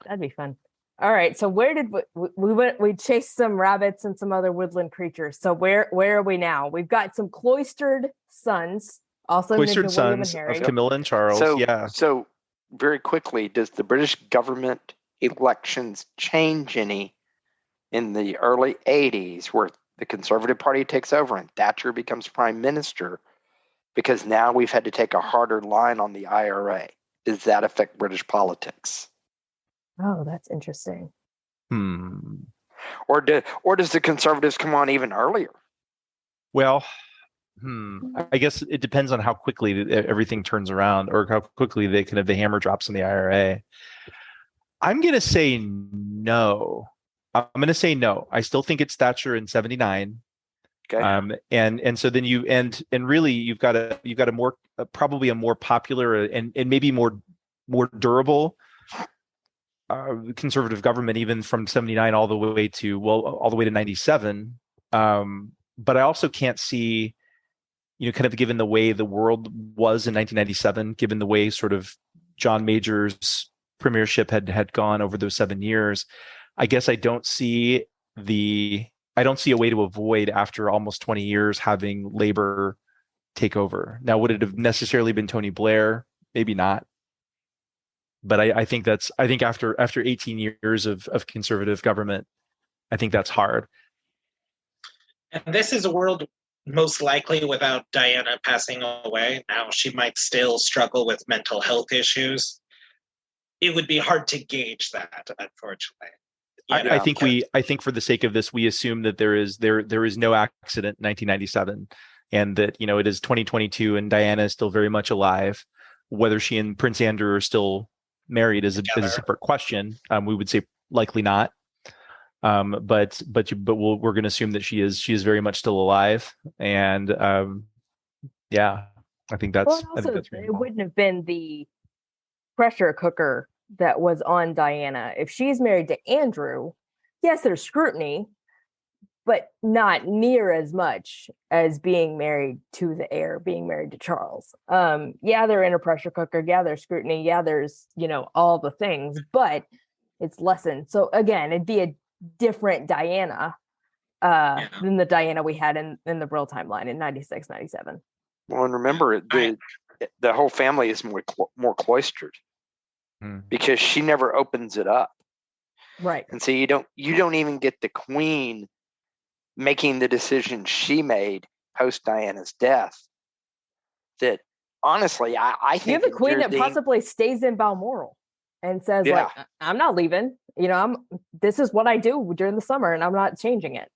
That'd be fun. All right, so where did we went? We chased some rabbits and some other woodland creatures. So where are we now? We've got some cloistered sons, also Cloistered named William and sons Harry. of Camilla and Charles. So very quickly, does the British government elections change any in the early 80s, where the Conservative Party takes over and Thatcher becomes prime minister? Because now we've had to take a harder line on the IRA. Does that affect British politics? Oh, that's interesting. Or does the Conservatives come on even earlier? Well, I guess it depends on how quickly everything turns around, or how quickly the hammer drops on the IRA. I'm going to say no. I still think it's Thatcher in 79. Okay. And so then really you've got a more probably a more popular and maybe more durable conservative government, even from 79 all the way to 97. But I also can't see, kind of given the way the world was in 1997, given the way sort of John Major's premiership had gone over those 7 years, I guess I don't see a way to avoid, after almost 20 years, having Labour take over. Now, would it have necessarily been Tony Blair? Maybe not. But I think after 18 years of conservative government, I think that's hard. And this is a world most likely without Diana passing away. Now, she might still struggle with mental health issues. It would be hard to gauge that, unfortunately. I think for the sake of this, we assume that there is no accident in 1997, and that it is 2022 and Diana is still very much alive. Whether she and Prince Andrew are still married is a separate question. We would say likely not. But we're going to assume that she is very much still alive, and yeah, I think that's. Well, also, it wouldn't have been the pressure cooker that was on Diana. If she's married to Andrew, yes, there's scrutiny, but not near as much as being married to the heir, being married to Charles. Yeah, they're in a pressure cooker. Yeah, there's scrutiny. Yeah, there's all the things, but it's lessened. So again, it'd be a different Diana than the Diana we had in the real timeline in 96, 97. Well, and remember, the whole family is more cloistered because she never opens it up, right? And so you don't even get the queen making the decision she made post Diana's death. That honestly, I think you have a queen that possibly stays in Balmoral and says, like, I'm not leaving. This is what I do during the summer, and I'm not changing it.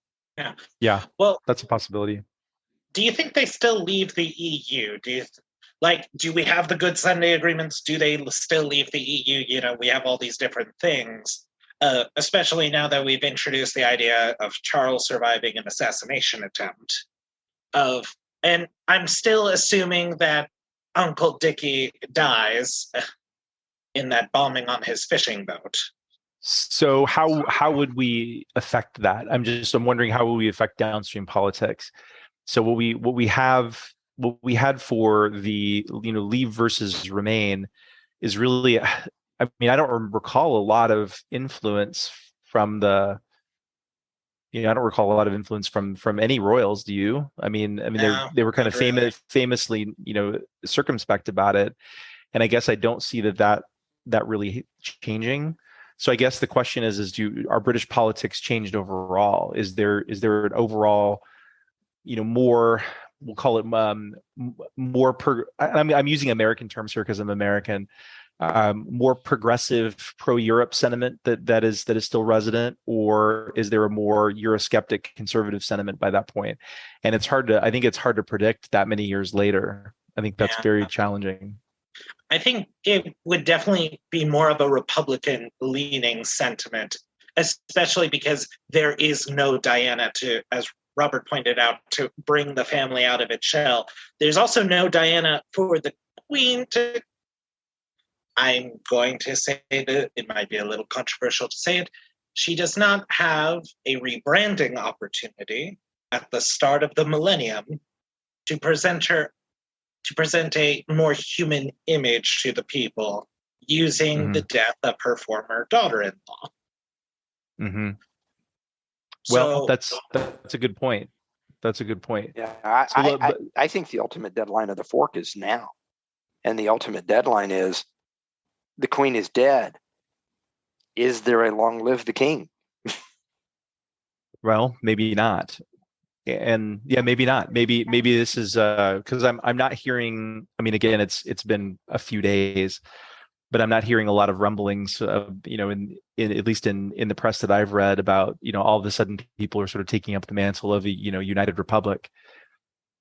Yeah. Well, that's a possibility. Do you think they still leave the EU? Do we have the Good Sunday agreements? Do they still leave the EU? We have all these different things, especially now that we've introduced the idea of Charles surviving an assassination attempt. And I'm still assuming that Uncle Dickie dies in that bombing on his fishing boat. So how would we affect that? I'm wondering, how will we affect downstream politics? So what we had for the leave versus remain is really, I don't recall a lot of influence from the. I don't recall a lot of influence from any royals. Do you? No, they were kind of famously circumspect about it, and I guess I don't see that really changing. So I guess the question is are British politics changed overall? Is there an overall more, we'll call it more I'm using American terms here because I'm American, more progressive pro-Europe sentiment that is still resident, or is there a more Eurosceptic conservative sentiment by that point? And I think it's hard to predict that many years later. I think that's very challenging. I think it would definitely be more of a Republican leaning sentiment, especially because there is no Diana to, as Robert pointed out, to bring the family out of its shell. There's also no Diana for the Queen to. I'm going to say that it might be a little controversial to say it. She does not have a rebranding opportunity at the start of the millennium to present a more human image to the people using the death of her former daughter-in-law. Mm-hmm. Well, that's a good point. That's a good point. Yeah, I think the ultimate deadline of the fork is now. And the ultimate deadline is the Queen is dead. Is there a long live the king? Well, maybe not. And maybe not. Maybe this is because I'm not hearing. Again, it's been a few days, but I'm not hearing a lot of rumblings. In at least in the press that I've read about, all of a sudden people are sort of taking up the mantle of a United Republic.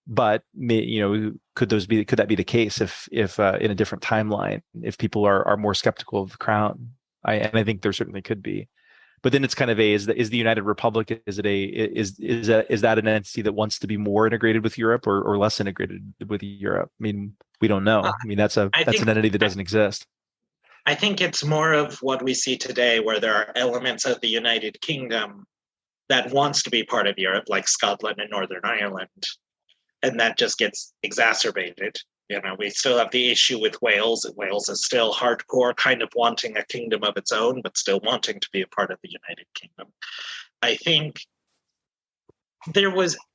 But could that be the case if in a different timeline, if people are more skeptical of the crown? I think there certainly could be. But then it's kind of is the United Republic, is that an entity that wants to be more integrated with Europe or less integrated with Europe? We don't know. That's an entity that doesn't exist. I think it's more of what we see today, where there are elements of the United Kingdom that wants to be part of Europe, like Scotland and Northern Ireland, and that just gets exacerbated. We still have the issue with Wales. Wales is still hardcore, kind of wanting a kingdom of its own, but still wanting to be a part of the United Kingdom. I think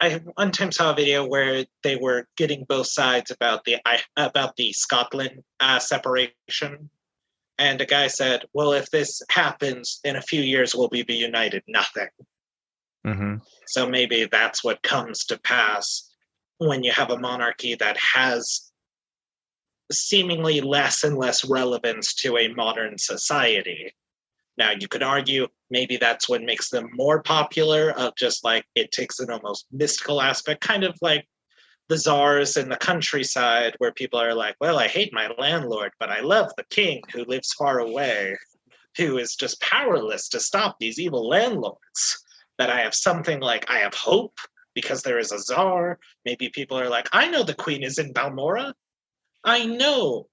I one time saw a video where they were getting both sides about the Scotland separation. And a guy said, well, if this happens in a few years, will we be united? Nothing. Mm-hmm. So maybe that's what comes to pass when you have a monarchy that has seemingly less and less relevance to a modern society. Now, you could argue maybe that's what makes them more popular, of just like it takes an almost mystical aspect, kind of like the czars in the countryside, where people are like, well, I hate my landlord, but I love the king who lives far away, who is just powerless to stop these evil landlords. That I have something like, I have hope because there is a czar. Maybe people are like, I know the queen is in Balmora. I know,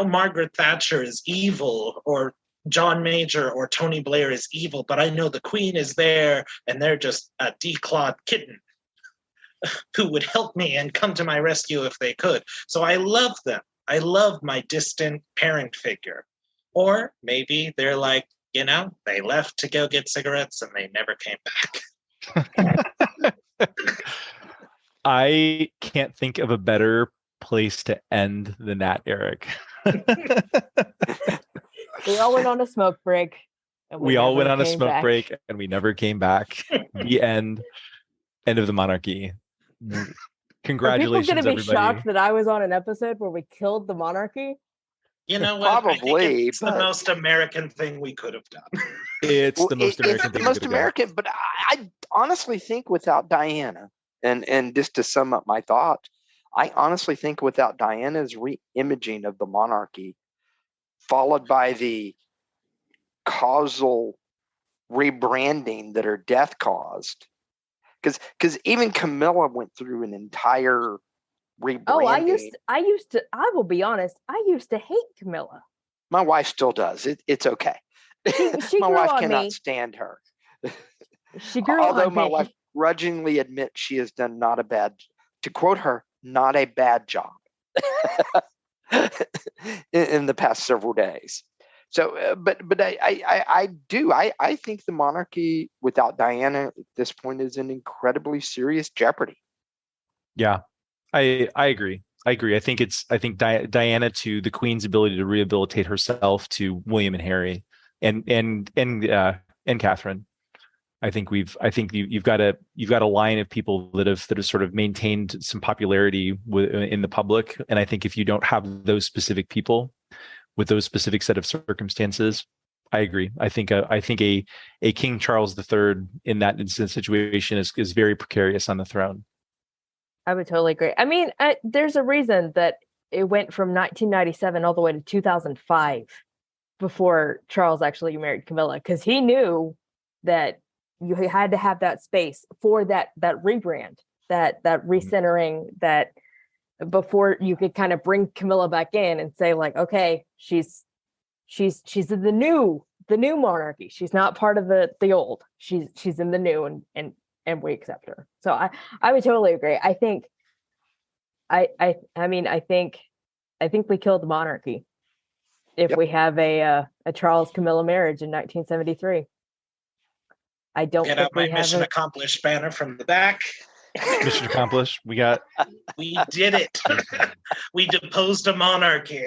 Margaret Thatcher is evil, or John Major or Tony Blair is evil, but I know the queen is there and they're just a declawed kitten who would help me and come to my rescue if they could. So I love them. I love my distant parent figure. Or maybe they're like, they left to go get cigarettes and they never came back. I can't think of a better place to end than that, Eric. We all went on a smoke break. And we all went on a smoke break and we never came back. The end of the monarchy. Congratulations, are people going to be everybody. shocked that I was on an episode where we killed the monarchy? You know what? Probably. It's the most American thing we could have done. It's the most American thing. The most American, but I honestly think without Diana, and just to sum up my thought, I honestly think without Diana's re-imaging of the monarchy, followed by the causal rebranding that her death caused, because even Camilla went through an entire rebranding. Oh, I will be honest, I used to hate Camilla. My wife still does. It's okay. She my grew wife on cannot me. stand her. She grew Although on my me. wife grudgingly admits she has done to quote her, not a bad job in the past several days. So, but I think the monarchy without Diana at this point is in incredibly serious jeopardy. Yeah, I agree. I think Diana, to the Queen's ability to rehabilitate herself, to William and Harry, and Catherine. I think you've got a line of people that have sort of maintained some popularity in the public, and I think if you don't have those specific people with those specific set of circumstances, I agree. I think a King Charles III in that situation is very precarious on the throne. I would totally agree. I mean, there's a reason that it went from 1997 all the way to 2005 before Charles actually married Camilla, because he knew that you had to have that space for that rebrand, that recentering, that before you could kind of bring Camilla back in and say like, okay, she's in the new monarchy. She's not part of the old. She's in the new, and we accept her. So I would totally agree. I think we killed the monarchy if we have a Charles Camilla marriage in 1973. I don't get think out my mission accomplished banner from the back. Mission accomplished. We did it. We deposed a monarchy.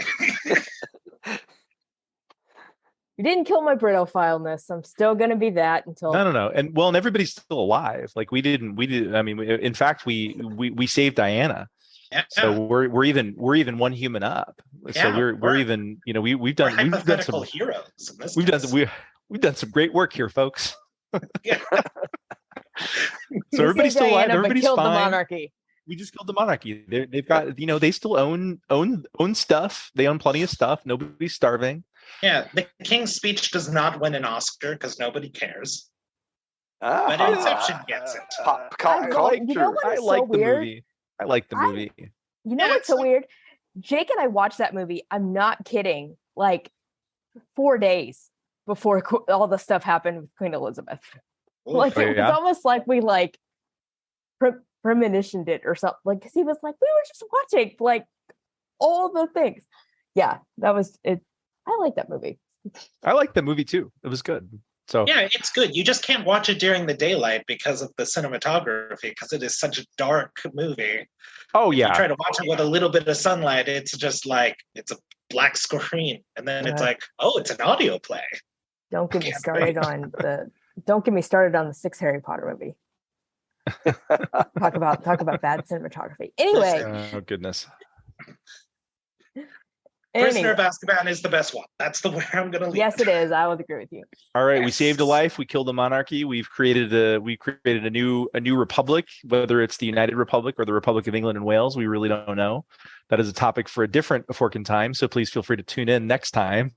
You didn't kill my Britophileness. I'm still going to be that until no. And everybody's still alive. Like we did. I mean, in fact, we saved Diana. Yeah. So we're even one human up. So we're even, we've done some heroes. In this we've done some great work here, folks. Yeah. So everybody's still alive. Everybody's killed fine. The monarchy. We just killed the monarchy. They've got, they still own stuff. They own plenty of stuff. Nobody's starving. Yeah, the King's Speech does not win an Oscar because nobody cares. But Inception gets it. I like the movie. I like the movie. You know what's so weird? Jake and I watched that movie. I'm not kidding. Like 4 days before all the stuff happened with Queen Elizabeth. Like it was almost like we premonitioned it or something. Like, because he was like, we were just watching like all the things. Yeah, that was it. I like that movie. I like the movie too. It was good. So yeah, it's good. You just can't watch it during the daylight because of the cinematography, because it is such a dark movie. Oh yeah. If you try to watch it with a little bit of sunlight, it's just like it's a black screen, and then it's like, oh, it's an audio play. Don't get me started on Don't get me started on the 6th Harry Potter movie. Talk about bad cinematography. Anyway, Oh goodness. Prisoner of Azkaban is the best one. That's the way I'm going to leave. Yes, it is. I would agree with you. All right, we Yes. saved a life. We killed a monarchy. We've created a new republic, whether it's the United Republic or the Republic of England and Wales. We really don't know. That is a topic for a different fork in time. So please feel free to tune in next time.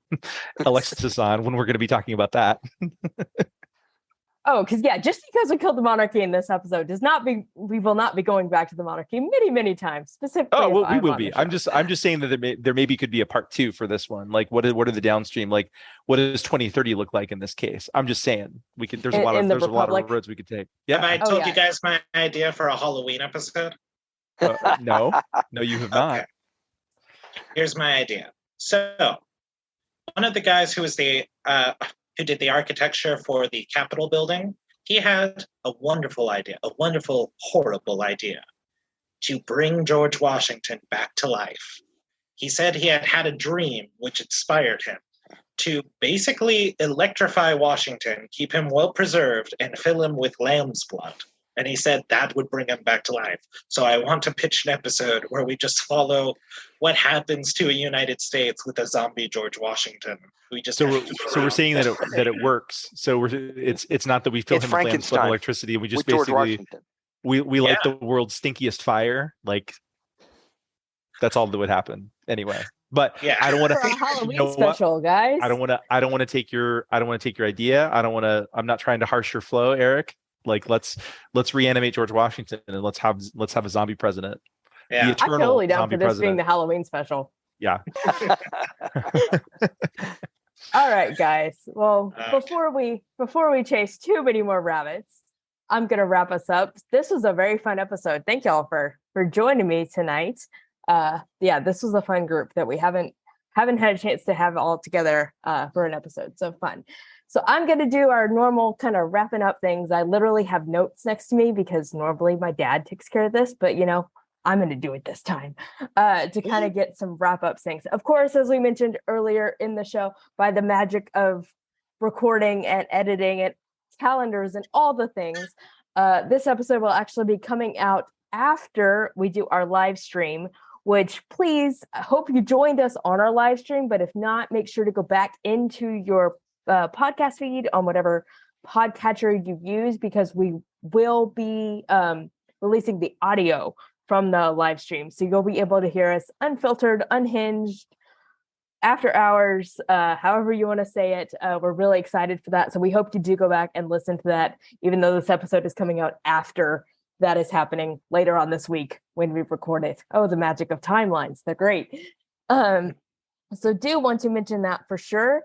Alexis is on when we're going to be talking about that. Oh, because just because we killed the monarchy in this episode we will not be going back to the monarchy many, many times. Specifically, Oh, well, if we I'm will on be. the I'm show. just saying that there maybe could be a part 2 for this one. Like, what are the downstream? Like, what does 2030 look like in this case? I'm just saying we could. There's a lot of roads we could take. Have I Yeah. told you guys my idea for a Halloween episode? No, you have not. Okay. Here's my idea. So, one of the guys who was who did the architecture for the Capitol building, he had a wonderful idea, a wonderful, horrible idea, to bring George Washington back to life. He said he had had a dream which inspired him to basically electrify Washington, keep him well preserved, and fill him with lamb's blood. And he said that would bring him back to life. So I want to pitch an episode where we just follow what happens to a United States with a zombie George Washington. So we're saying that it works. So it's not that we fill him with lamb's blood and electricity. We just basically we light the world's stinkiest fire. Like, that's all that would happen anyway. But I don't want to. Halloween special, guys. I don't want to take your idea. I'm not trying to harsh your flow, Eric. Like, let's reanimate George Washington and let's have a zombie president. Yeah, I'm totally down for this being the Halloween special. Yeah. All right, guys. Well, before we chase too many more rabbits, I'm gonna wrap us up. This was a very fun episode. Thank y'all for joining me tonight. This was a fun group that we haven't had a chance to have all together for an episode. So fun. So I'm going to do our normal kind of wrapping up things. I literally have notes next to me because normally my dad takes care of this, but I'm going to do it this time to kind of get some wrap up things. Of course, as we mentioned earlier in the show, by the magic of recording and editing and calendars and all the things, this episode will actually be coming out after we do our live stream, which please, I hope you joined us on our live stream, but if not, make sure to go back into your podcast feed on whatever podcatcher you use, because we will be releasing the audio from the live stream. So you'll be able to hear us unfiltered, unhinged, after hours, however you want to say it. We're really excited for that. So we hope you do go back and listen to that, even though this episode is coming out after that is happening later on this week when we record it. Oh, the magic of timelines. They're great. So do want to mention that for sure.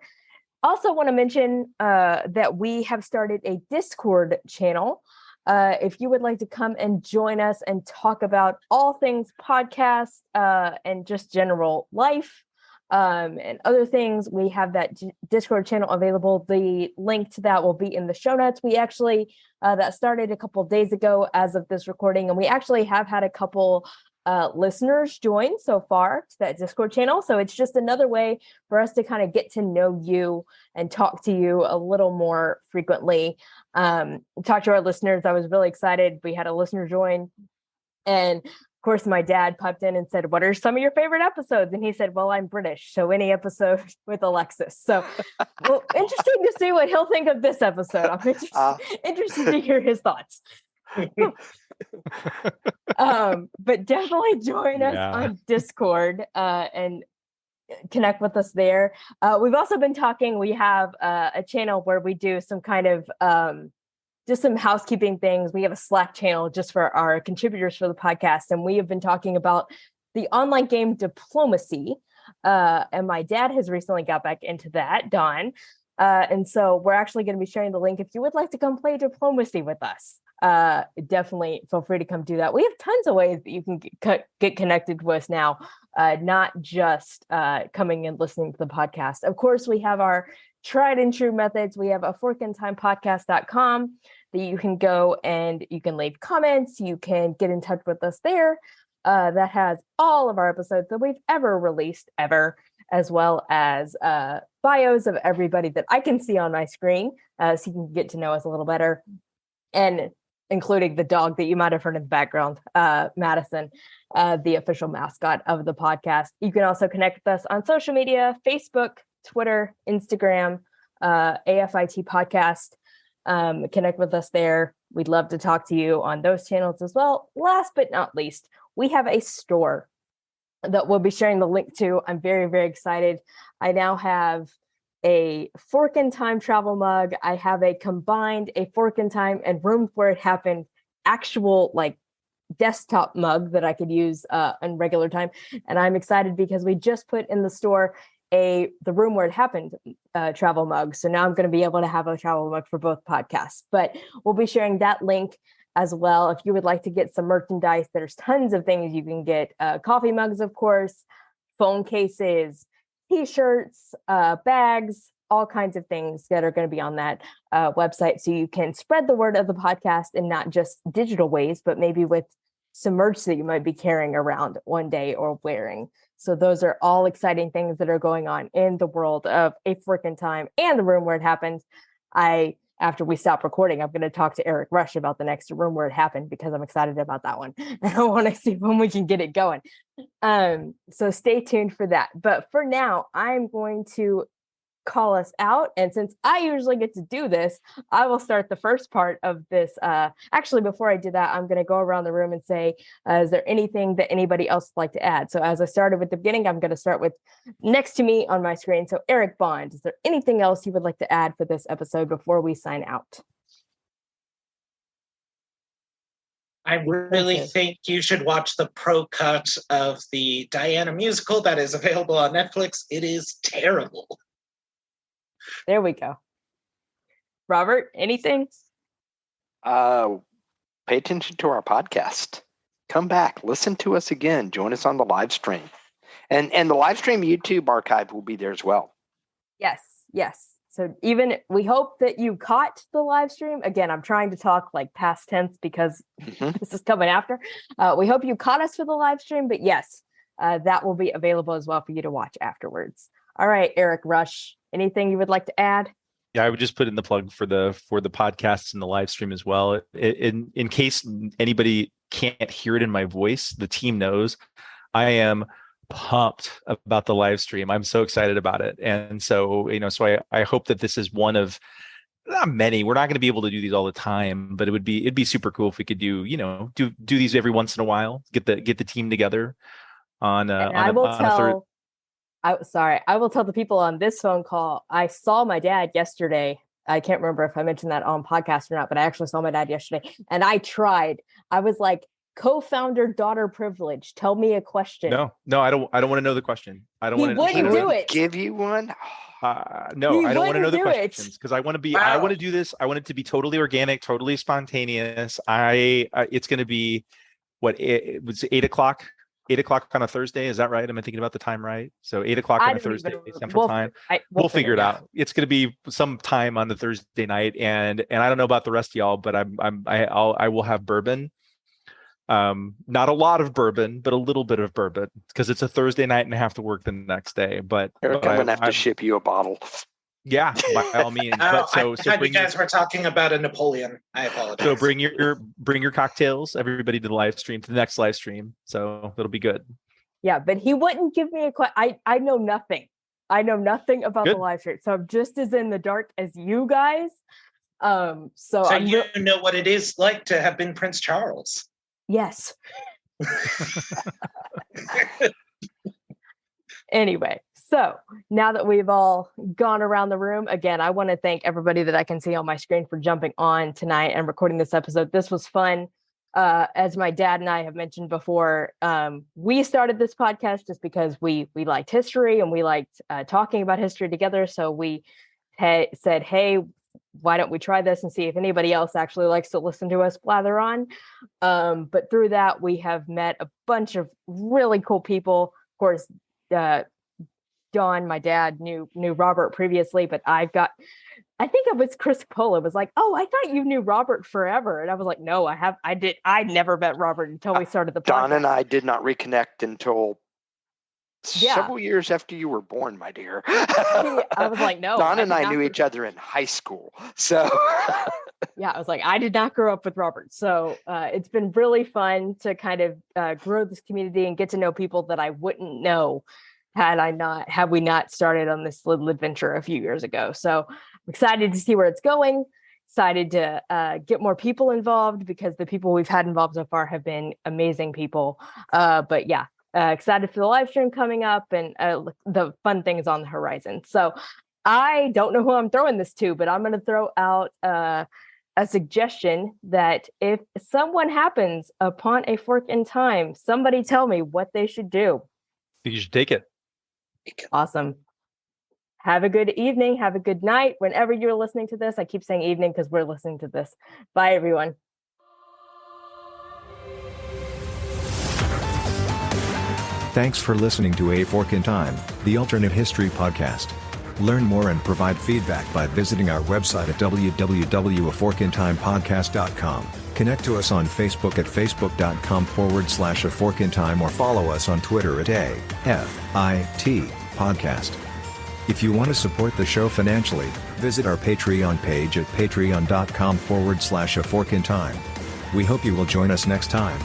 Also want to mention that we have started a Discord channel. If you would like to come and join us and talk about all things podcast and just general life and other things, we have that Discord channel available. The link to that will be in the show notes. We actually, that started a couple of days ago as of this recording, and we actually have had a couple listeners join so far to that Discord channel. So it's just another way for us to kind of get to know you and talk to you a little more frequently. Talk to our listeners. I was really excited. We had a listener join, and of course my dad popped in and said, "What are some of your favorite episodes?" And he said, "Well, I'm British, so any episode with Alexis." So well, interesting to see what he'll think of this episode. I'm interested to hear his thoughts. But definitely join us on Discord and connect with us there. We've also been talking, we have a channel where we do some kind of just some housekeeping things. We have a Slack channel just for our contributors for the podcast, and we have been talking about the online game Diplomacy, and my dad has recently got back into that, Don, and so we're actually going to be sharing the link if you would like to come play Diplomacy with us. Definitely feel free to come do that. We have tons of ways that you can get connected with us now, not just coming and listening to the podcast. Of course, we have our tried and true methods. We have a forkandtimepodcast.com that you can go and you can leave comments. You can get in touch with us there. That has all of our episodes that we've ever released ever, as well as bios of everybody that I can see on my screen, so you can get to know us a little better, and including the dog that you might have heard in the background, Madison, the official mascot of the podcast. You can also connect with us on social media, Facebook, Twitter, Instagram, AFIT Podcast. Connect with us there. We'd love to talk to you on those channels as well. Last but not least, we have a store that we'll be sharing the link to. I'm very, very excited. I now have a Fork in Time travel mug. I have a combined Fork in Time and Room Where It Happened actual like desktop mug that I could use in regular time. And I'm excited because we just put in the store the Room Where It Happened travel mug. So now I'm going to be able to have a travel mug for both podcasts. But we'll be sharing that link as well. If you would like to get some merchandise, there's tons of things you can get. Coffee mugs, of course, phone cases, t-shirts, bags, all kinds of things that are going to be on that website. So you can spread the word of the podcast in not just digital ways, but maybe with some merch that you might be carrying around one day or wearing. So those are all exciting things that are going on in the world of A Fork in Time and the Room Where It Happened. After we stop recording, I'm going to talk to Eric Rush about the next Room Where It Happened because I'm excited about that one. And I want to see when we can get it going. So stay tuned for that. But for now, I'm going to call us out. And since I usually get to do this, I will start the first part of this. Actually, before I do that, I'm going to go around the room and say, is there anything that anybody else would like to add? So as I started with the beginning, I'm going to start with next to me on my screen. So Eric Bond, is there anything else you would like to add for this episode before we sign out? I really think you should watch the pro cut of the Diana musical that is available on Netflix. It is terrible. There we go. Robert, anything? Pay attention to our podcast. Come back, listen to us again. Join us on the live stream. And the live stream YouTube archive will be there as well. Yes. So even we hope that you caught the live stream. Again, I'm trying to talk like past tense because this is coming after. We hope you caught us for the live stream, but yes, that will be available as well for you to watch afterwards. All right, Eric Rush, anything you would like to add? Yeah, I would just put in the plug for the podcasts and the live stream as well. In case anybody can't hear it in my voice, the team knows I am pumped about the live stream. I'm so excited about it. And so, I hope that this is one of not many. We're not going to be able to do these all the time, but it'd be super cool if we could do these every once in a while, get the team together on I will tell the people on this phone call, I saw my dad yesterday. I can't remember if I mentioned that on podcast or not, but I actually saw my dad yesterday and I tried. I was like, co-founder daughter privilege. Tell me a question. No, I don't want to know the question. I don't want to. He wouldn't do it. Give you one. No, I don't want to know the questions because I want to be. Wow. I want to do this. I want it to be totally organic, totally spontaneous. It's going to be what it was 8 o'clock. 8 o'clock on a Thursday. Is that right? Am I thinking about the time right? So 8 o'clock on a Thursday Central Time. We'll figure it out. It's going to be some time on the Thursday night, and I don't know about the rest of y'all, but I will have bourbon. Not a lot of bourbon, but a little bit of bourbon because it's a Thursday night and I have to work the next day. But Eric, I'm gonna have to ship you a bottle. Yeah, by all means. I thought you guys were talking about a Napoleon. I apologize. So bring your cocktails, everybody, to the live stream, to the next live stream. So it'll be good. Yeah, but he wouldn't give me a question. I know nothing. I know nothing about the live stream, so I'm just as in the dark as you guys. So you know what it is like to have been Prince Charles. Yes. Anyway, so now that we've all gone around the room, again, I want to thank everybody that I can see on my screen for jumping on tonight and recording this episode. This was fun. As my dad and I have mentioned before, we started this podcast just because we liked history and we liked talking about history together. So we said, hey, why don't we try this and see if anybody else actually likes to listen to us blather on? But through that, we have met a bunch of really cool people. Of course, Don, my dad, knew Robert previously, but I think it was Chris Pola was like, oh, I thought you knew Robert forever. And I was like, no, I never met Robert until we started the podcast. Don and I did not reconnect until Yeah. Several years after you were born, my dear. I was like, no. Don and did I not knew grow- each other in high school. So Yeah, I was like, I did not grow up with Robert. So it's been really fun to kind of grow this community and get to know people that I wouldn't know had we not started on this little adventure a few years ago. So I'm excited to see where it's going. Excited to get more people involved because the people we've had involved so far have been amazing people. But yeah, excited for the live stream coming up and the fun things on the horizon. So I don't know who I'm throwing this to, but I'm going to throw out a suggestion that if someone happens upon a fork in time, somebody tell me what they should do. You should take it. Awesome. Have a good evening. Have a good night. Whenever you're listening to this, I keep saying evening because we're listening to this. Bye, everyone. Thanks for listening to A Fork in Time, the alternate history podcast. Learn more and provide feedback by visiting our website at www.aforkintimepodcast.com. Connect to us on Facebook at facebook.com/aforkintime or follow us on Twitter at AFIT Podcast. If you want to support the show financially, visit our Patreon page at patreon.com/aforkintime. We hope you will join us next time.